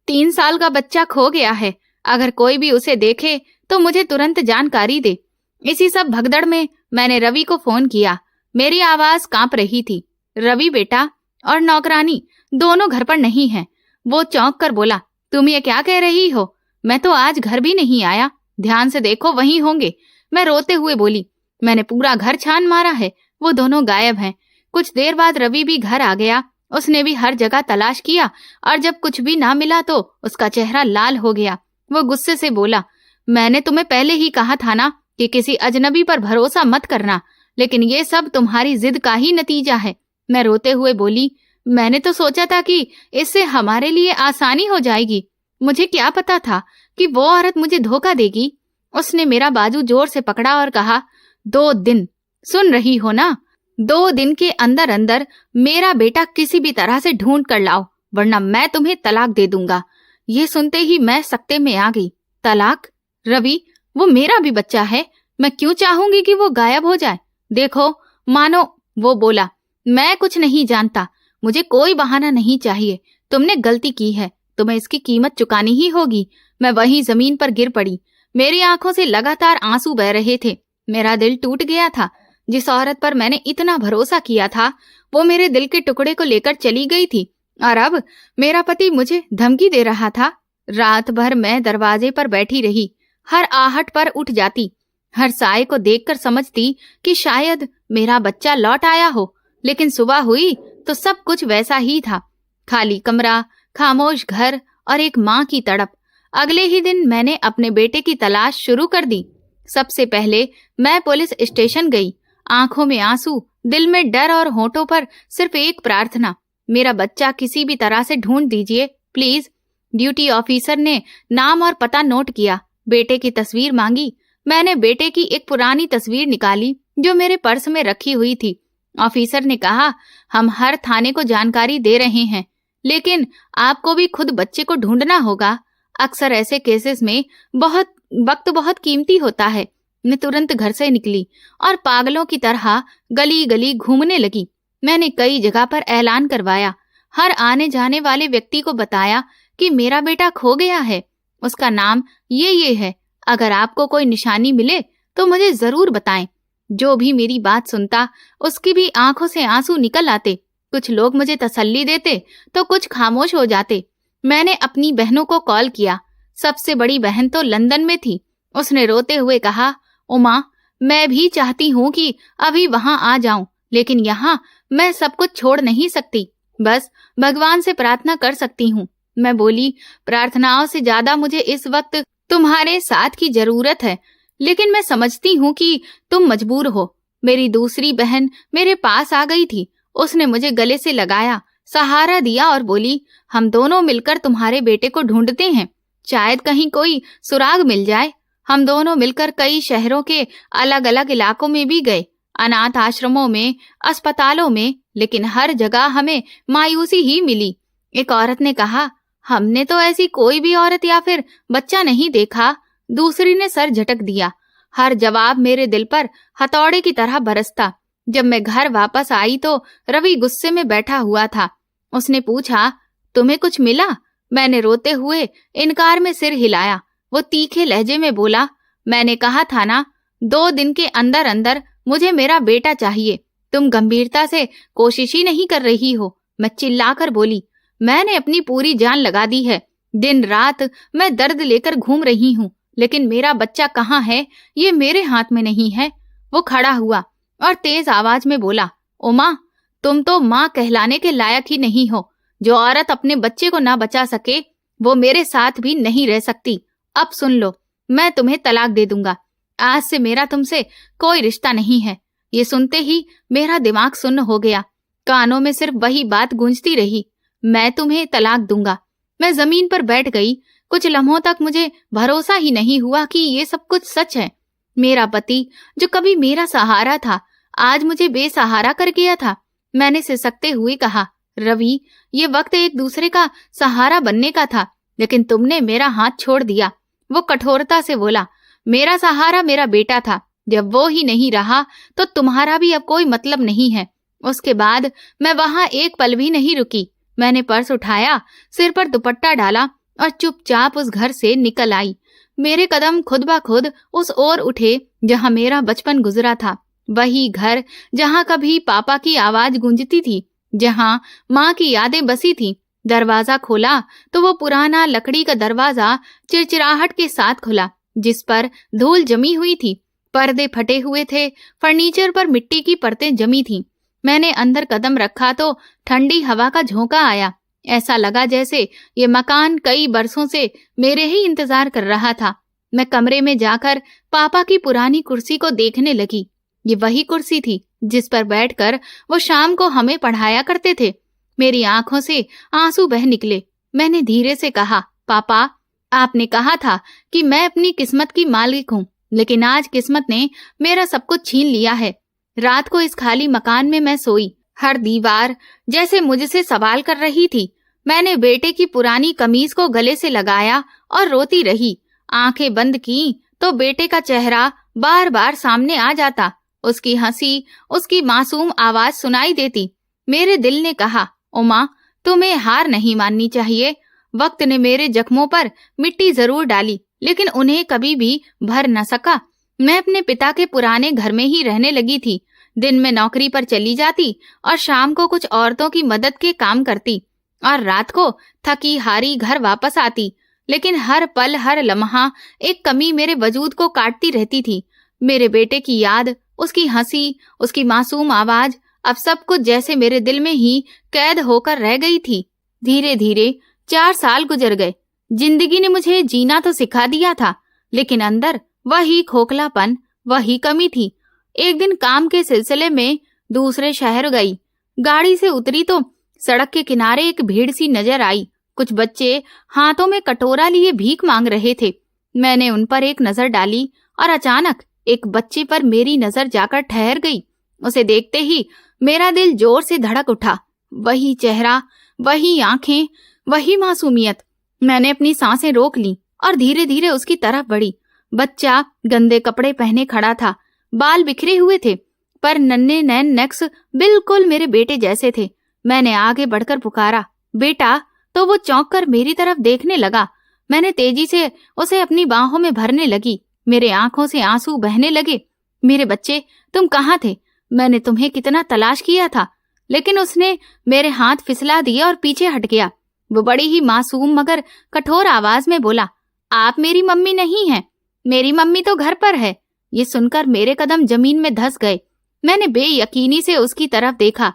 3 साल का बच्चा खो गया है। अगर कोई भी उसे देखे तो मुझे तुरंत जानकारी दे। इसी सब भगदड़ में मैंने रवि को फोन किया। मेरी आवाज कांप रही थी। रवि बेटा और नौकरानी दोनों घर पर नहीं हैं। वो चौंक कर बोला, तुम ये क्या कह रही हो? मैं तो आज घर भी नहीं आया, ध्यान से देखो वहीं होंगे। मैं रोते हुए बोली, मैंने पूरा घर छान मारा है, वो दोनों गायब हैं। कुछ देर बाद रवि भी घर आ गया। उसने भी हर जगह तलाश किया और जब कुछ भी ना मिला तो उसका चेहरा लाल हो गया। वो गुस्से से बोला, मैंने तुम्हें पहले ही कहा था ना कि किसी अजनबी पर भरोसा मत करना, लेकिन ये सब तुम्हारी जिद का ही नतीजा है। मैं रोते हुए बोली, मैंने तो सोचा था कि इससे हमारे लिए आसानी हो जाएगी। मुझे क्या पता था कि वो औरत मुझे धोखा देगी। उसने मेरा बाजू जोर से पकड़ा और कहा, 2 दिन, सुन रही हो ना? 2 दिन के अंदर अंदर मेरा बेटा किसी भी तरह से ढूंढ कर लाओ, वरना मैं तुम्हें तलाक दे दूंगा। ये सुनते ही मैं सकते में आ गई। तलाक? रवि, वो मेरा भी बच्चा है, मैं क्यों चाहूंगी कि वो गायब हो जाए? देखो मानो, वो बोला, मैं कुछ नहीं जानता, मुझे कोई बहाना नहीं चाहिए। तुमने गलती की है, तुम्हें इसकी कीमत चुकानी ही होगी। मैं वहीं जमीन पर गिर पड़ी। मेरी आंखों से लगातार आंसू बह रहे थे। मेरा दिल टूट गया था। जिस औरत पर मैंने इतना भरोसा किया था वो मेरे दिल के टुकड़े को लेकर चली गई थी। और अब मेरा पति मुझे धमकी दे रहा था। रात भर मैं दरवाजे पर बैठी रही, हर आहट पर उठ जाती, हर साए को देखकर समझती कि शायद मेरा बच्चा लौट आया हो। लेकिन सुबह हुई तो सब कुछ वैसा ही था, खाली कमरा, खामोश घर और एक माँ की तड़प। अगले ही दिन मैंने अपने बेटे की तलाश शुरू कर दी। सबसे पहले मैं पुलिस स्टेशन गई, आंखों में आंसू, दिल में डर और होठों पर सिर्फ एक प्रार्थना, मेरा बच्चा किसी भी तरह से ढूंढ दीजिए प्लीज। ड्यूटी ऑफिसर ने नाम और पता नोट किया, बेटे की तस्वीर मांगी। मैंने बेटे की एक पुरानी तस्वीर निकाली जो मेरे पर्स में रखी हुई थी। ऑफिसर ने कहा, हम हर थाने को जानकारी दे रहे हैं, लेकिन आपको भी खुद बच्चे को ढूंढना होगा। अक्सर ऐसे केसेस में बहुत कीमती होता है। मैं तुरंत घर से निकली और पागलों की तरह गली गली घूमने लगी। मैंने कई जगह पर ऐलान करवाया, हर आने जाने वाले व्यक्ति को बताया कि मेरा बेटा खो गया है, उसका नाम ये है, अगर आपको कोई निशानी मिले तो मुझे जरूर बताएं। जो भी मेरी बात सुनता उसकी भी आंखों से आंसू निकल आते। कुछ लोग मुझे तसल्ली देते तो कुछ खामोश हो जाते। मैंने अपनी बहनों को कॉल किया। सबसे बड़ी बहन तो लंदन में थी। उसने रोते हुए कहा, उमा, मैं भी चाहती हूँ कि अभी वहां आ जाऊं, लेकिन यहाँ मैं सब कुछ छोड़ नहीं सकती, बस भगवान से प्रार्थना कर सकती हूँ। मैं बोली, प्रार्थनाओं से ज्यादा मुझे इस वक्त तुम्हारे साथ की जरूरत है, लेकिन मैं समझती हूँ कि तुम मजबूर हो। मेरी दूसरी बहन मेरे पास आ गई थी। उसने मुझे गले से लगाया, सहारा दिया और बोली, हम दोनों मिलकर तुम्हारे बेटे को ढूंढते हैं, शायद कहीं कोई सुराग मिल जाए। हम दोनों मिलकर कई शहरों के अलग अलग इलाकों में भी गए, अनाथ आश्रमों में, अस्पतालों में, लेकिन हर जगह हमें मायूसी ही मिली। एक औरत ने कहा, हमने तो ऐसी कोई भी औरत या फिर बच्चा नहीं देखा। दूसरी ने सर झटक दिया। हर जवाब मेरे दिल पर हथौड़े की तरह बरसता। जब मैं घर वापस आई तो रवि गुस्से में बैठा हुआ था। उसने पूछा, तुम्हें कुछ मिला? मैंने रोते हुए इनकार में सिर हिलाया। वो तीखे लहजे में बोला, मैंने कहा था ना, 2 दिन के अंदर अंदर मुझे मेरा बेटा चाहिए। तुम गंभीरता से कोशिश ही नहीं कर रही हो। मैं चिल्लाकर बोली, मैंने अपनी पूरी जान लगा दी है। दिन रात मैं दर्द लेकर घूम रही हूँ, लेकिन मेरा बच्चा कहाँ है ये मेरे हाथ में नहीं है। वो खड़ा हुआ और तेज आवाज में बोला, उमा, तुम तो माँ कहलाने के लायक ही नहीं हो। जो औरत अपने बच्चे को ना बचा सके वो मेरे साथ भी नहीं रह सकती। अब सुन लो, मैं तुम्हें तलाक दे दूंगा। आज से मेरा तुमसे कोई रिश्ता नहीं है। ये सुनते ही मेरा दिमाग सुन्न हो गया। कानों में सिर्फ वही बात गूंजती रही, मैं तुम्हें तलाक दूंगा। मैं जमीन पर बैठ गई। कुछ लम्हों तक मुझे भरोसा ही नहीं हुआ कि ये सब कुछ सच है। मेरा पति जो कभी मेरा सहारा था, आज मुझे बेसहारा कर गया था। मैंने सिसकते हुए कहा, रवि, ये वक्त एक दूसरे का सहारा बनने का था, लेकिन तुमने मेरा हाथ छोड़ दिया। वो कठोरता से बोला, मेरा सहारा मेरा बेटा था। जब वो ही नहीं रहा तो तुम्हारा भी अब कोई मतलब नहीं है। उसके बाद मैं वहां एक पल भी नहीं रुकी। मैंने पर्स उठाया, सिर पर दुपट्टा डाला और चुपचाप उस घर से निकल आई। मेरे कदम खुद ब खुद उस ओर उठे जहां मेरा बचपन गुजरा था। वही घर जहां कभी पापा की आवाज गूंजती थी, जहां माँ की यादें बसी थी। दरवाजा खोला तो वो पुराना लकड़ी का दरवाजा चिरचिराहट के साथ खुला, जिस पर धूल जमी हुई थी। पर्दे फटे हुए थे, फर्नीचर पर मिट्टी की परतें जमी थीं। मैंने अंदर कदम रखा तो ठंडी हवा का झोंका आया। ऐसा लगा जैसे ये मकान कई बरसों से मेरे ही इंतजार कर रहा था। मैं कमरे में जाकर पापा की पुरानी कुर्सी को देखने लगी। ये वही कुर्सी थी जिस पर बैठकर वो शाम को हमें पढ़ाया करते थे। मेरी आंखों से आंसू बह निकले। मैंने धीरे से कहा, पापा, आपने कहा था कि मैं अपनी किस्मत की मालिक हूँ, लेकिन आज किस्मत ने मेरा सब कुछ छीन लिया है। रात को इस खाली मकान में मैं सोई। हर दीवार जैसे मुझसे सवाल कर रही थी। मैंने बेटे की पुरानी कमीज को गले से लगाया और रोती रही। आंखें बंद की तो बेटे का चेहरा बार बार सामने आ जाता। उसकी हंसी, उसकी मासूम आवाज सुनाई देती। मेरे दिल ने कहा, उमा, तुम्हें हार नहीं माननी चाहिए। वक्त ने मेरे जख्मों पर मिट्टी जरूर डाली, लेकिन उन्हें कभी भी भर न सका। मैं अपने पिता के पुराने घर में ही रहने लगी थी। दिन में नौकरी पर चली जाती और शाम को कुछ औरतों की मदद के काम करती। और रात को थकी हारी घर वापस आती, लेकिन हर पल हर लम्हा एक कमी मेरे वजूद को काटती रहती थी। मेरे बेटे की याद, उसकी हंसी, उसकी मासूम आवाज, अब सब कुछ जैसे मेरे दिल में ही कैद होकर रह गई थी। धीरे धीरे 4 साल गुजर गए। जिंदगी ने मुझे जीना तो सिखा दिया था, लेकिन अंदर वही खोखलापन, वही कमी थी। एक दिन काम के सिलसिले में दूसरे शहर गई। गाड़ी से उतरी तो सड़क के किनारे एक भीड़ सी नजर आई। कुछ बच्चे हाथों में कटोरा लिए भीख मांग रहे थे। मैंने उन पर एक नजर डाली और अचानक एक बच्चे पर मेरी नजर जाकर ठहर गई। उसे देखते ही मेरा दिल जोर से धड़क उठा। वही चेहरा, वही आंखें, वही मासूमियत। मैंने अपनी सांसें रोक ली और धीरे धीरे उसकी तरफ बढ़ी। बच्चा गंदे कपड़े पहने खड़ा था, बाल बिखरे हुए थे, पर नन्हे नैन नक्श बिल्कुल मेरे बेटे जैसे थे। मैंने आगे बढ़कर पुकारा, बेटा, तो वो चौंक कर मेरी तरफ देखने लगा। मैंने तेजी से उसे अपनी बाहों में भरने लगी। मेरे आंखों से आंसू बहने लगे। मेरे बच्चे, तुम कहाँ थे? मैंने तुम्हें कितना तलाश किया था। लेकिन उसने मेरे हाथ फिसला दिए और पीछे हट गया। वो बड़ी ही मासूम मगर कठोर आवाज में बोला, आप मेरी मम्मी नहीं हैं। मेरी मम्मी तो घर पर है। ये सुनकर मेरे कदम जमीन में धंस गए। मैंने बेयकीनी से उसकी तरफ देखा।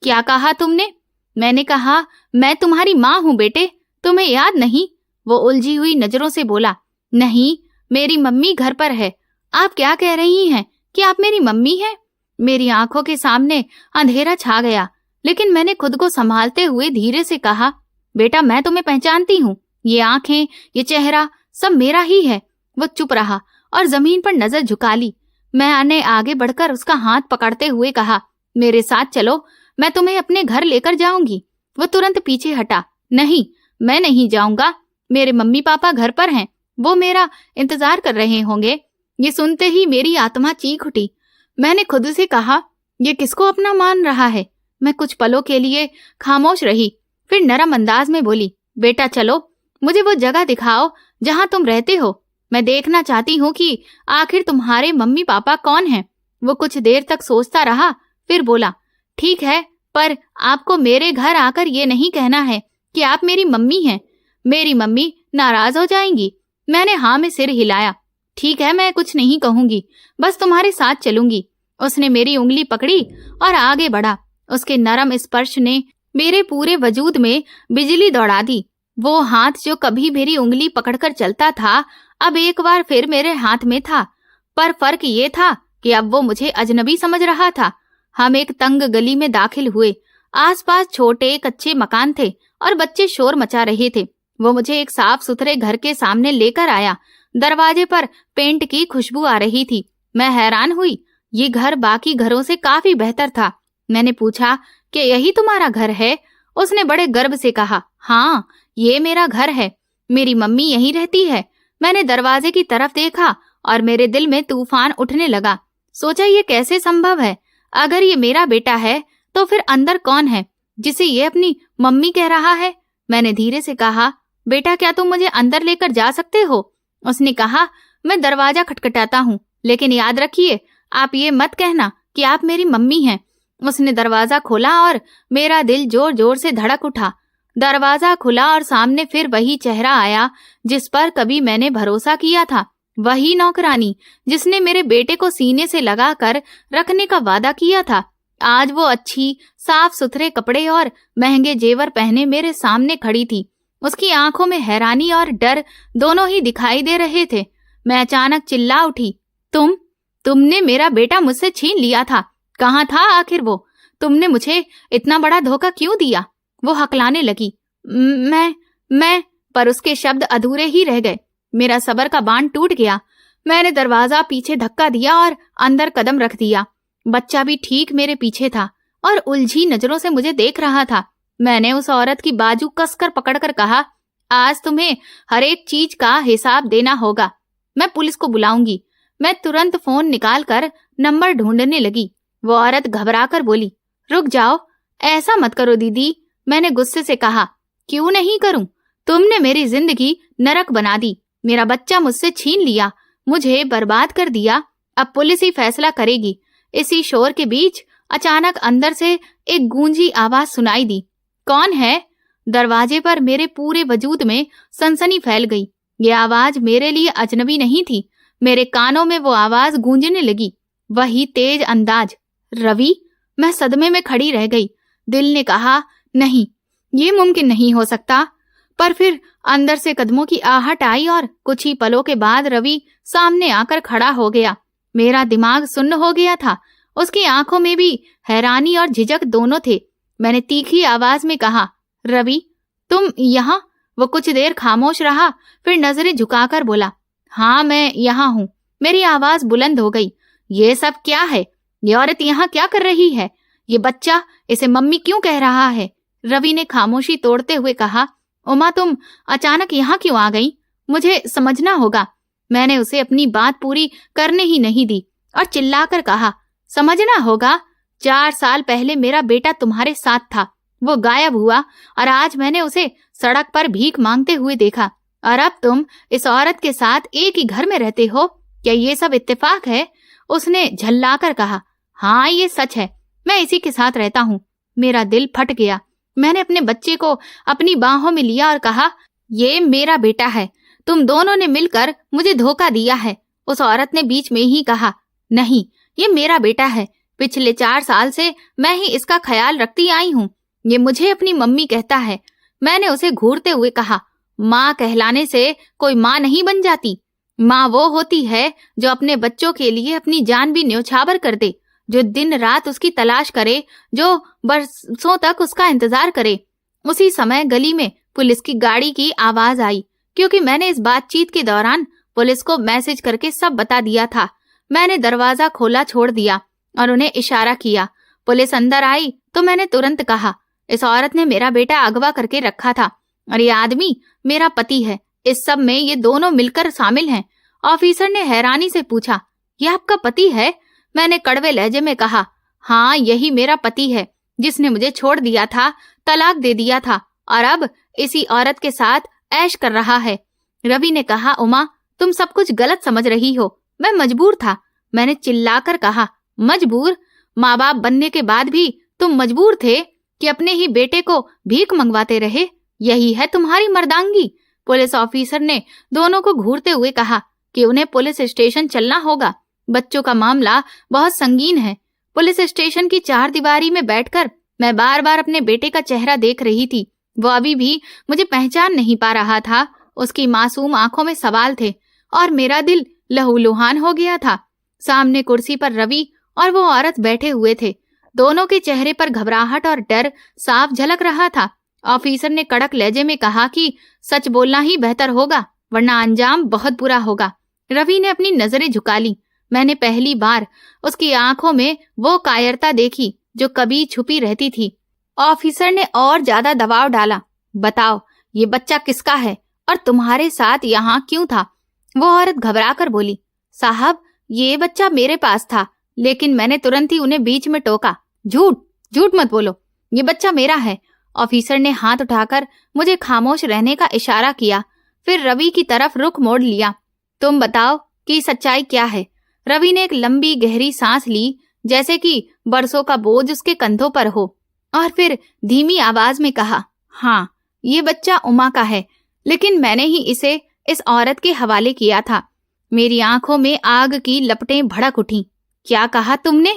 क्या कहा तुमने? मैंने कहा, मैं तुम्हारी माँ हूँ बेटे, तुम्हें याद नहीं? वो उलझी हुई नजरों से बोला, नहीं, मेरी मम्मी घर पर है। आप क्या कह रही हैं कि आप मेरी मम्मी हैं? मेरी आंखों के सामने अंधेरा छा गया, लेकिन मैंने खुद को संभालते हुए धीरे से कहा, बेटा, मैं तुम्हें पहचानती हूँ। ये आंखें, ये चेहरा सब मेरा ही है। वो चुप रहा और जमीन पर नजर झुका ली। मैंने आगे बढ़कर उसका हाथ पकड़ते हुए कहा, मेरे साथ चलो, मैं तुम्हें अपने घर लेकर जाऊंगी। वो तुरंत पीछे हटा। नहीं, मैं नहीं जाऊंगा। मेरे मम्मी पापा घर पर हैं, वो मेरा इंतजार कर रहे होंगे। ये सुनते ही मेरी आत्मा चीख उठी। मैंने खुद से कहा, ये किसको अपना मान रहा है? मैं कुछ पलों के लिए खामोश रही, फिर नरम अंदाज में बोली, बेटा चलो, मुझे वो जगह दिखाओ जहां तुम रहते हो। मैं देखना चाहती हूँ कि आखिर तुम्हारे मम्मी पापा कौन हैं। वो कुछ देर तक सोचता रहा, फिर बोला, ठीक है, पर आपको मेरे घर आकर ये नहीं कहना है कि आप मेरी मम्मी हैं। मेरी मम्मी नाराज हो जाएंगी। मैंने हाँ में सिर हिलाया। ठीक है, मैं कुछ नहीं कहूंगी, बस तुम्हारे साथ चलूंगी। उसने मेरी उंगली पकड़ी और आगे बढ़ा। उसके नरम स्पर्श ने मेरे पूरे वजूद में बिजली दौड़ा दी। वो हाथ जो कभी मेरी उंगली पकड़कर चलता था, अब एक बार फिर मेरे हाथ में था। पर फर्क ये था कि अब वो मुझे अजनबी समझ रहा था। हम एक तंग गली में दाखिल हुए। आसपास छोटे कच्चे मकान थे और बच्चे शोर मचा रहे थे। वो मुझे एक साफ सुथरे घर के सामने लेकर आया। दरवाजे पर पेंट की खुशबू आ रही थी। मैं हैरान हुई। ये घर बाकी घरों से काफी बेहतर था। मैंने पूछा कि यही तुम्हारा घर है? उसने बड़े गर्व से कहा, हाँ, ये मेरा घर है। मेरी मम्मी यहीं रहती है। मैंने दरवाजे की तरफ देखा और मेरे दिल में तूफान उठने लगा। सोचा, ये कैसे संभव है? अगर ये मेरा बेटा है तो फिर अंदर कौन है जिसे ये अपनी मम्मी कह रहा है? मैंने धीरे से कहा, बेटा, क्या तुम मुझे अंदर लेकर जा सकते हो? उसने कहा, मैं दरवाजा खटखटाता हूँ, लेकिन याद रखिए, आप ये मत कहना कि आप मेरी मम्मी हैं। उसने दरवाजा खोला और मेरा दिल जोर जोर से धड़क उठा। दरवाजा खुला और सामने फिर वही चेहरा आया जिस पर कभी मैंने भरोसा किया था। वही नौकरानी जिसने मेरे बेटे को सीने से लगाकर रखने का वादा किया था। आज वो अच्छी साफ सुथरे कपड़े और महंगे जेवर पहने मेरे सामने खड़ी थी। उसकी आंखों में हैरानी और डर दोनों ही दिखाई दे रहे थे। मैं अचानक चिल्ला उठी, तुमने मेरा बेटा मुझसे छीन लिया था। कहाँ था आखिर वो? तुमने मुझे इतना बड़ा धोखा क्यों दिया? वो हकलाने लगी। मैं पर उसके शब्द अधूरे ही रह गए। मेरा सब्र का बांध टूट गया। मैंने दरवाजा पीछे धक्का दिया और अंदर कदम रख दिया। बच्चा भी ठीक मेरे पीछे था और उलझी नजरों से मुझे देख रहा था। मैंने उस औरत की बाजू कसकर पकड़कर कहा, आज तुम्हें हर एक चीज का हिसाब देना होगा। मैं पुलिस को बुलाऊंगी। मैं तुरंत फोन निकालकर नंबर ढूंढने लगी। वो औरत घबराकर बोली, रुक जाओ, ऐसा मत करो दीदी। मैंने गुस्से से कहा, क्यों नहीं करूं? तुमने मेरी जिंदगी नरक बना दी। मेरा बच्चा मुझसे छीन लिया, मुझे बर्बाद कर दिया। अब पुलिस ही फैसला करेगी। इसी शोर के बीच अचानक अंदर से एक गूंजी आवाज सुनाई दी। कौन है? दरवाजे पर मेरे पूरे वजूद में सनसनी फैल गई। ये आवाज मेरे लिए अजनबी नहीं थी। मेरे कानों में वो आवाज गूंजने लगी, वही तेज अंदाज, रवि। मैं सदमे में खड़ी रह गई। दिल ने कहा नहीं, ये मुमकिन नहीं हो सकता। पर फिर अंदर से कदमों की आहट आई और कुछ ही पलों के बाद रवि सामने आकर खड़ा हो गया। मेरा दिमाग सुन्न हो गया था। उसकी आंखों में भी हैरानी और झिझक दोनों थे। मैंने तीखी आवाज में कहा, रवि तुम यहाँ? वो कुछ देर खामोश रहा, फिर नजरें झुकाकर बोला, हाँ मैं यहाँ हूँ। मेरी आवाज बुलंद हो गई। ये सब क्या है? ये औरत यहाँ क्या कर रही है? ये बच्चा इसे मम्मी क्यों कह रहा है? रवि ने खामोशी तोड़ते हुए कहा, उमा तुम अचानक यहाँ क्यों आ गई? मुझे समझना होगा। मैंने उसे अपनी बात पूरी करने ही नहीं दी और चिल्लाकर कहा, समझना होगा? 4 साल पहले मेरा बेटा तुम्हारे साथ था। वो गायब हुआ और आज मैंने उसे सड़क पर भीख मांगते हुए देखा, और अब तुम इस औरत के साथ एक ही घर में रहते हो। क्या ये सब इत्तेफाक है? उसने झल्लाकर कहा, हाँ ये सच है, मैं इसी के साथ रहता हूँ। मेरा दिल फट गया। मैंने अपने बच्चे को अपनी बाहों में लिया और कहा, ये मेरा बेटा है। तुम दोनों ने मिलकर मुझे धोखा दिया है। उस औरत ने बीच में ही कहा, नहीं ये मेरा बेटा है। पिछले 4 साल से मैं ही इसका ख्याल रखती आई हूँ। ये मुझे अपनी मम्मी कहता है। मैंने उसे घूरते हुए कहा, माँ कहलाने से कोई माँ नहीं बन जाती। माँ वो होती है जो अपने बच्चों के लिए अपनी जान भी न्यौछावर कर दे, जो दिन रात उसकी तलाश करे, जो बरसों तक उसका इंतजार करे। उसी समय गली में पुलिस की गाड़ी की आवाज आई, क्योंकि मैंने इस बातचीत के दौरान पुलिस को मैसेज करके सब बता दिया था। मैंने दरवाजा खोला छोड़ दिया और उन्हें इशारा किया। पुलिस अंदर आई तो मैंने तुरंत कहा, इस औरत ने मेरा बेटा अगवा करके रखा था और ये आदमी मेरा पति है। इस सब में ये दोनों मिलकर शामिल हैं। ऑफिसर ने हैरानी से पूछा, ये आपका पति है? मैंने कड़वे लहजे में कहा, हाँ यही मेरा पति है, जिसने मुझे छोड़ दिया था, तलाक दे दिया था और अब इसी औरत के साथ ऐश कर रहा है। रवि ने कहा, उमा तुम सब कुछ गलत समझ रही हो। मैं मजबूर था। मैंने चिल्लाकर कहा, मजबूर? माँ बाप बनने के बाद भी तुम मजबूर थे कि अपने ही बेटे को भीख मंगवाते रहे? यही है तुम्हारी मर्दांगी। पुलिस ऑफिसर ने दोनों को घूरते हुए कहा कि उन्हें पुलिस स्टेशन चलना होगा। बच्चों का मामला बहुत संगीन है। पुलिस स्टेशन की 4 दीवारी में बैठकर मैं बार बार अपने बेटे का चेहरा देख रही थी। वो अभी भी मुझे पहचान नहीं पा रहा था। उसकी मासूम आंखों में सवाल थे और मेरा दिल लहूलुहान हो गया था। सामने कुर्सी पर रवि और वो औरत बैठे हुए थे। दोनों के चेहरे पर घबराहट और डर साफ झलक रहा था। ऑफिसर ने कड़क लहजे में कहा कि सच बोलना ही बेहतर होगा, वरना अंजाम बहुत बुरा होगा। रवि ने अपनी नजरें झुका ली। मैंने पहली बार उसकी आंखों में वो कायरता देखी जो कभी छुपी रहती थी। ऑफिसर ने और ज्यादा दबाव डाला, बताओ ये बच्चा किसका है और तुम्हारे साथ यहाँ क्यों था? वो औरत घबराकर बोली, साहब ये बच्चा मेरे पास था, लेकिन मैंने तुरंत ही उन्हें बीच में टोका। झूठ झूठ मत बोलो, ये बच्चा मेरा है। ऑफिसर ने हाथ उठाकर मुझे खामोश रहने का इशारा किया, फिर रवि की तरफ रुख मोड़ लिया। तुम बताओ कि सच्चाई क्या है? रवि ने एक लंबी गहरी सांस ली, जैसे कि बरसों का बोझ उसके कंधों पर हो, और फिर धीमी आवाज में कहा, हाँ ये बच्चा उमा का है, लेकिन मैंने ही इसे इस औरत के हवाले किया था। मेरी आंखों में आग की लपटें भड़क उठी। क्या कहा तुमने?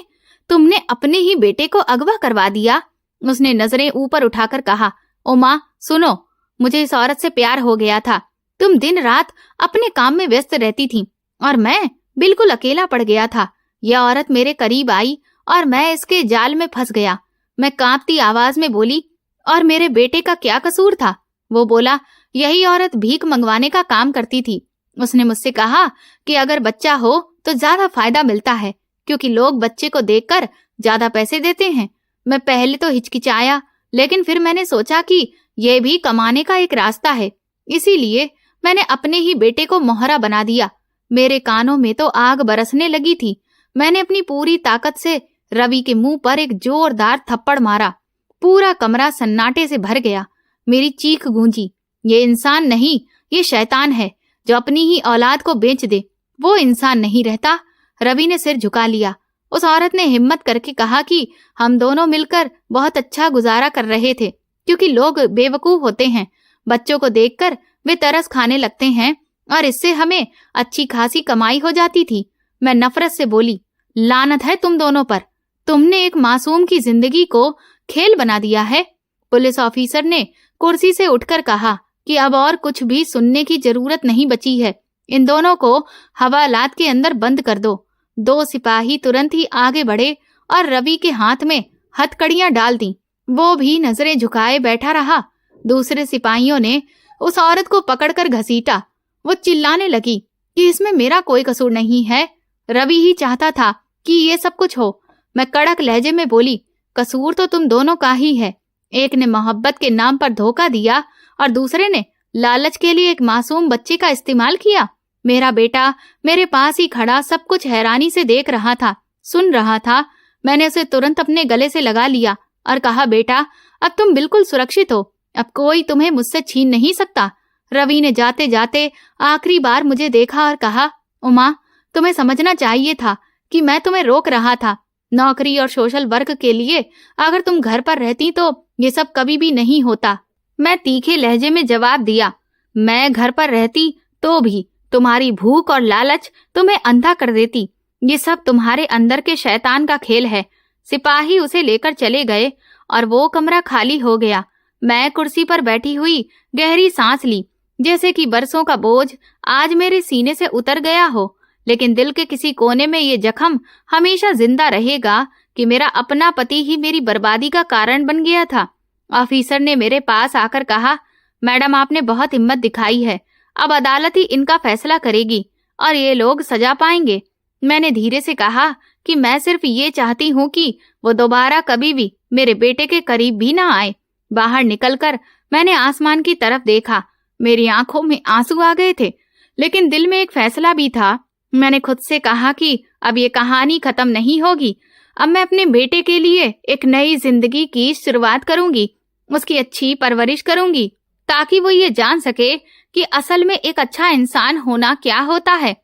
तुमने अपने ही बेटे को अगवा करवा दिया? उसने नजरें ऊपर उठाकर कहा, उमा सुनो, मुझे इस औरत से प्यार हो गया था। तुम दिन रात अपने काम में व्यस्त रहती थी और मैं बिल्कुल अकेला पड़ गया था। यह औरत मेरे करीब आई और मैं इसके जाल में फंस गया। मैं कांपती आवाज में बोली, और मेरे बेटे का क्या कसूर था? वो बोला, यही औरत भीख मंगवाने का काम करती थी। उसने मुझसे कहा कि अगर बच्चा हो तो ज्यादा फायदा मिलता है, क्योंकि लोग बच्चे को देखकर ज्यादा पैसे देते हैं। मैं पहले तो हिचकिचाया, लेकिन फिर मैंने सोचा कि यह भी कमाने का एक रास्ता है, इसीलिए मैंने अपने ही बेटे को मोहरा बना दिया। मेरे कानों में तो आग बरसने लगी थी। मैंने अपनी पूरी ताकत से रवि के मुंह पर एक जोरदार थप्पड़ मारा। पूरा कमरा सन्नाटे से भर गया। मेरी चीख गूंजी, ये इंसान नहीं, ये शैतान है जो अपनी ही औलाद को बेच दे। वो इंसान नहीं रहता। रवि ने सिर झुका लिया। उस औरत ने हिम्मत करके कहा कि हम दोनों मिलकर बहुत अच्छा गुजारा कर रहे थे, क्योंकि लोग बेवकूफ होते हैं। बच्चों को देखकर वे तरस खाने लगते हैं और इससे हमें अच्छी खासी कमाई हो जाती थी। मैं नफरत से बोली, लानत है तुम दोनों पर, तुमने एक मासूम की जिंदगी को खेल बना दिया है। पुलिस ऑफिसर ने कुर्सी से उठकर कहा कि अब और कुछ भी सुनने की जरूरत नहीं बची है, इन दोनों को हवालात के अंदर बंद कर दो। 2 सिपाही तुरंत ही आगे बढ़े और रवि के हाथ में हथकड़ियां डाल दी। वो भी नजरें झुकाए बैठा रहा। दूसरे सिपाहियों ने उस औरत को पकड़कर घसीटा। वो चिल्लाने लगी कि इसमें मेरा कोई कसूर नहीं है, रवि ही चाहता था कि ये सब कुछ हो। मैं कड़क लहजे में बोली, कसूर तो तुम दोनों का ही है। एक ने मोहब्बत के नाम पर धोखा दिया और दूसरे ने लालच के लिए एक मासूम बच्चे का इस्तेमाल किया। मेरा बेटा मेरे पास ही खड़ा सब कुछ हैरानी से देख रहा था, सुन रहा था। मैंने उसे तुरंत अपने गले से लगा लिया और कहा, बेटा अब तुम बिल्कुल सुरक्षित हो, अब कोई तुम्हें मुझसे छीन नहीं सकता। रवि ने जाते जाते आखिरी बार मुझे देखा और कहा, उमा तुम्हें समझना चाहिए था कि मैं तुम्हें रोक रहा था। नौकरी और सोशल वर्क के लिए अगर तुम घर पर रहती तो ये सब कभी भी नहीं होता। मैं तीखे लहजे में जवाब दिया, मैं घर पर रहती तो भी तुम्हारी भूख और लालच तुम्हें अंधा कर देती। ये सब तुम्हारे अंदर के शैतान का खेल है। सिपाही उसे लेकर चले गए और वो कमरा खाली हो गया। मैं कुर्सी पर बैठी हुई गहरी सांस ली, जैसे कि बरसों का बोझ आज मेरे सीने से उतर गया हो। लेकिन दिल के किसी कोने में ये जख्म हमेशा जिंदा रहेगा कि मेरा अपना पति ही मेरी बर्बादी का कारण बन गया था। ऑफिसर ने मेरे पास आकर कहा, मैडम आपने बहुत हिम्मत दिखाई है, अब अदालत ही इनका फैसला करेगी और ये लोग सजा पाएंगे। मैंने धीरे से कहा कि मैं सिर्फ ये चाहती हूँ कि वो दोबारा कभी भी मेरे बेटे के करीब भी ना आए। बाहर निकलकर मैंने आसमान की तरफ देखा। मेरी आंखों में आंसू आ गए थे, लेकिन दिल में एक फैसला भी था। मैंने खुद से कहा कि अब ये कहानी खत्म नहीं होगी। अब मैं अपने बेटे के लिए एक नई जिंदगी की शुरुआत करूंगी, उसकी अच्छी परवरिश करूंगी, ताकि वो ये जान सके कि असल में एक अच्छा इंसान होना क्या होता है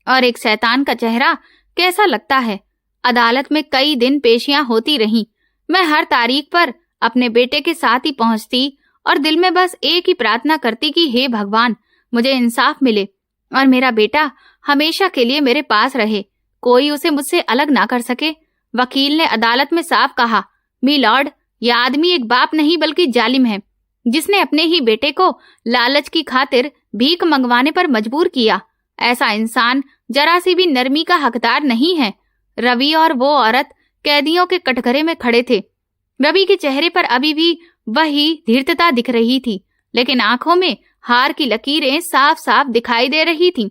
और एक शैतान का चेहरा कैसा लगता है। अदालत में कई दिन पेशियां होती रहीं। मैं हर तारीख पर अपने बेटे के साथ ही पहुंचती और दिल में बस एक ही प्रार्थना करती कि हे भगवान, मुझे इंसाफ मिले और मेरा बेटा हमेशा के लिए मेरे पास रहे, कोई उसे मुझसे अलग ना कर सके। वकील ने अदालत में साफ कहा, मी लॉर्ड, यह आदमी एक बाप नहीं बल्कि जालिम है, जिसने अपने ही बेटे को लालच की खातिर भीख मंगवाने पर मजबूर किया। ऐसा इंसान जरा सी भी नरमी का हकदार नहीं है। रवि और वो औरत कैदियों के कटघरे में खड़े थे। रवि के चेहरे पर अभी भी वही धीरता दिख रही थी, लेकिन आंखों में हार की लकीरें साफ साफ दिखाई दे रही थीं।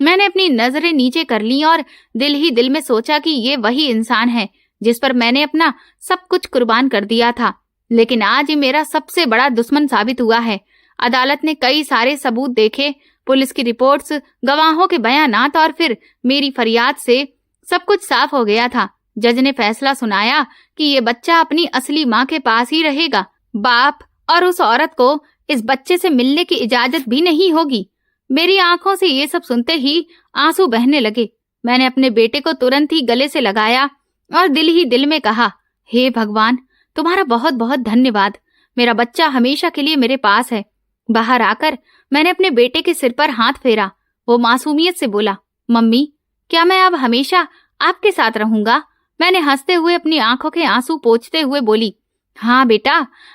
मैंने अपनी नजरें नीचे कर ली और दिल ही दिल में सोचा कि ये वही इंसान है जिस पर मैंने अपना सब कुछ कुर्बान कर दिया था, लेकिन आज ये मेरा सबसे बड़ा दुश्मन साबित हुआ है। अदालत ने कई सारे सबूत देखे, पुलिस की रिपोर्ट्स, गवाहों के बयानात और फिर मेरी फरियाद से सब कुछ साफ हो गया था। जज ने फैसला सुनाया कि ये बच्चा अपनी असली माँ के पास ही रहेगा। बाप और उस औरत को इस बच्चे से मिलने की इजाजत भी नहीं होगी। मेरी आंखों से ये सब सुनते ही आंसू बहने लगे। मैंने अपने बेटे को तुरंत ही गले से लगाया और दिल ही दिल में कहा, हे भगवान, तुम्हारा बहुत बहुत धन्यवाद, मेरा बच्चा हमेशा के लिए मेरे पास है। बाहर आकर मैंने अपने बेटे के सिर पर हाथ फेरा। वो मासूमियत से बोला, मम्मी, क्या मैं अब हमेशा आपके साथ रहूंगा? मैंने हंसते हुए अपनी आंखों के आंसू पोंछते हुए बोली, हाँ बेटा,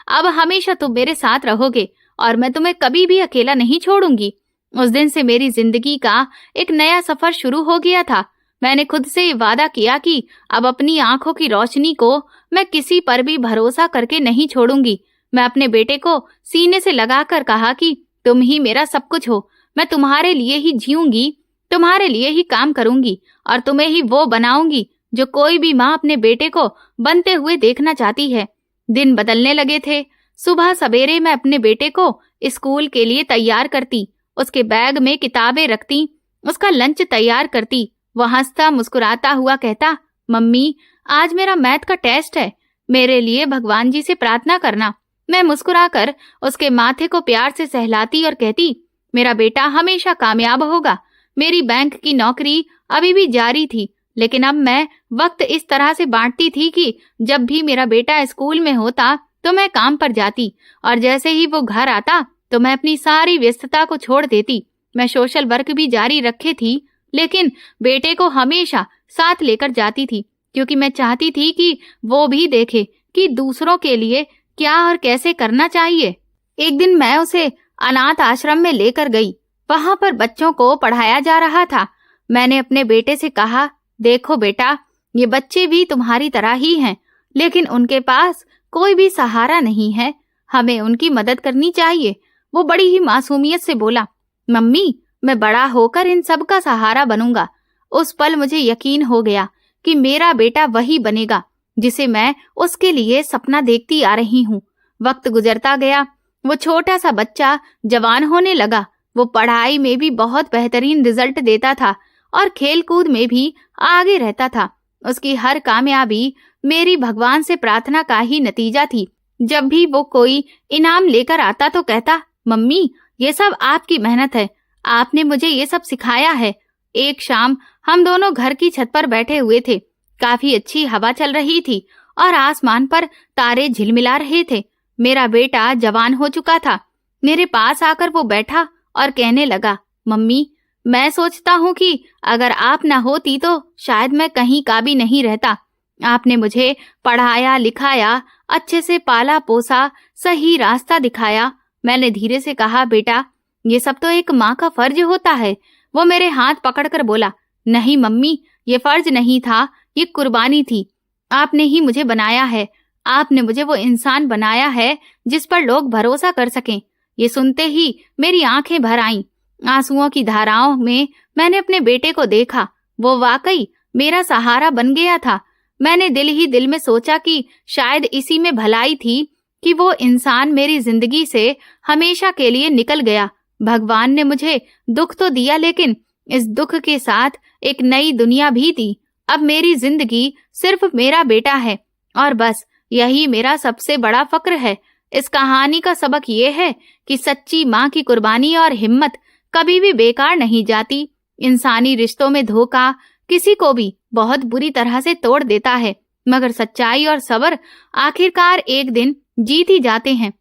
अब हमेशा तुम मेरे साथ रहोगे और मैं तुम्हें कभी भी अकेला नहीं छोड़ूंगी। उस दिन से मेरी जिंदगी का एक नया सफर शुरू हो गया था। मैंने खुद से वादा किया कि अब अपनी आंखों की रोशनी को मैं किसी पर भी भरोसा करके नहीं छोड़ूंगी। मैं अपने बेटे को सीने से लगाकर कहा कि तुम ही मेरा सब कुछ हो, मैं तुम्हारे लिए ही जीऊंगी, तुम्हारे लिए ही काम करूंगी और तुम्हें ही वो बनाऊंगी जो कोई भी माँ अपने बेटे को बनते हुए देखना चाहती है। दिन बदलने लगे थे। सुबह सवेरे मैं अपने बेटे को स्कूल के लिए तैयार करती, उसके बैग में किताबें रखती, उसका लंच तैयार करती। वह हंसता मुस्कुराता हुआ कहता, मम्मी, आज मेरा मैथ का टेस्ट है, मेरे लिए भगवान जी से प्रार्थना करना। मैं मुस्कुराकर उसके माथे को प्यार से सहलाती और कहती, मेरा बेटा हमेशा कामयाब होगा। मेरी बैंक की नौकरी अभी भी जारी थी, लेकिन अब मैं वक्त इस तरह से बांटती थी कि जब भी मेरा बेटा स्कूल में होता तो मैं काम पर जाती और जैसे ही वो घर आता तो मैं अपनी सारी व्यस्तता को छोड़ देती। मैं सोशल वर्क भी जारी रखे थी, लेकिन बेटे को हमेशा साथ लेकर जाती थी क्योंकि मैं चाहती थी कि वो भी देखे कि दूसरों के लिए क्या और कैसे करना चाहिए। एक दिन मैं उसे अनाथ आश्रम में लेकर गई। वहां पर बच्चों को पढ़ाया जा रहा था। मैंने अपने बेटे से कहा, देखो बेटा, ये बच्चे भी तुम्हारी तरह ही हैं, लेकिन उनके पास कोई भी सहारा नहीं है। हमें उनकी मदद करनी चाहिए। वो बड़ी ही मासूमियत से बोला, मम्मी, मैं बड़ा होकर इन सब का सहारा बनूंगा। उस पल मुझे यकीन हो गया कि मेरा बेटा वही बनेगा जिसे मैं उसके लिए सपना देखती आ रही हूँ। वक्त गुजरता गया। वो छोटा सा बच्चा जवान होने लगा। वो पढ़ाई में भी बहुत बेहतरीन रिजल्ट देता था और खेल कूद में भी आगे रहता था। उसकी हर कामयाबी मेरी भगवान से प्रार्थना का ही नतीजा थी। जब भी वो कोई इनाम लेकर आता तो कहता, मम्मी, ये सब आपकी मेहनत है, आपने मुझे ये सब सिखाया है। एक शाम हम दोनों घर की छत पर बैठे हुए थे। काफी अच्छी हवा चल रही थी और आसमान पर तारे झिलमिला रहे थे। मेरा बेटा जवान हो चुका था। मेरे पास आकर वो बैठा और कहने लगा, मम्मी, मैं सोचता हूँ कि अगर आप न होती तो शायद मैं कहीं का भी नहीं रहता। आपने मुझे पढ़ाया लिखाया, अच्छे से पाला पोसा, सही रास्ता दिखाया। मैंने धीरे से कहा, बेटा, ये सब तो एक माँ का फर्ज होता है। वो मेरे हाथ पकड़कर बोला, नहीं मम्मी, ये फर्ज नहीं था, ये कुर्बानी थी। आपने ही मुझे बनाया है। आपने मुझे वो इंसान बनाया है जिस पर लोग भरोसा कर सकें। ये सुनते ही मेरी आंखें भर आईं। आंसुओं की धाराओं में मैंने अपने बेटे को देखा। वो वाकई मेरा सहारा बन गया था। मैंने दिल ही दिल में सोचा कि शायद इसी में भलाई थी कि वो इंसान मेरी जिंदगी से हमेशा के लिए निकल गया। भगवान ने मुझे दुख तो दिया, लेकिन इस दुख के साथ एक नई दुनिया भी दी। अब मेरी जिंदगी सिर्फ मेरा बेटा है और बस यही मेरा सबसे बड़ा फक्र है। इस कहानी का सबक ये है कि सच्ची माँ की कुर्बानी और हिम्मत कभी भी बेकार नहीं जाती। इंसानी रिश्तों में धोखा किसी को भी बहुत बुरी तरह से तोड़ देता है, मगर सच्चाई और सब्र आखिरकार एक दिन जीत ही जाते हैं।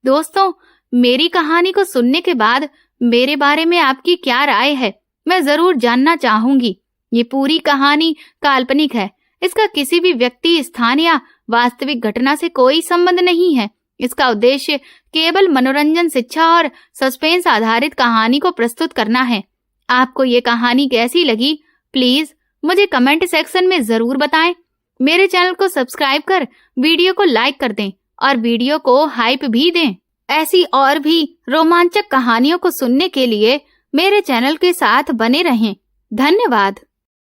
दोस्तों, मेरी कहानी को सुनने के बाद मेरे बारे में आपकी क्या राय है, मैं जरूर जानना चाहूंगी। ये पूरी कहानी काल्पनिक है। इसका किसी भी व्यक्ति, स्थान या वास्तविक घटना से कोई संबंध नहीं है। इसका उद्देश्य केवल मनोरंजन, शिक्षा और सस्पेंस आधारित कहानी को प्रस्तुत करना है। आपको ये कहानी कैसी लगी, प्लीज मुझे कमेंट सेक्शन में जरूर बताएं। मेरे चैनल को सब्सक्राइब कर वीडियो को लाइक कर दें और वीडियो को हाइप भी दें। ऐसी और भी रोमांचक कहानियों को सुनने के लिए मेरे चैनल के साथ बने रहें। धन्यवाद।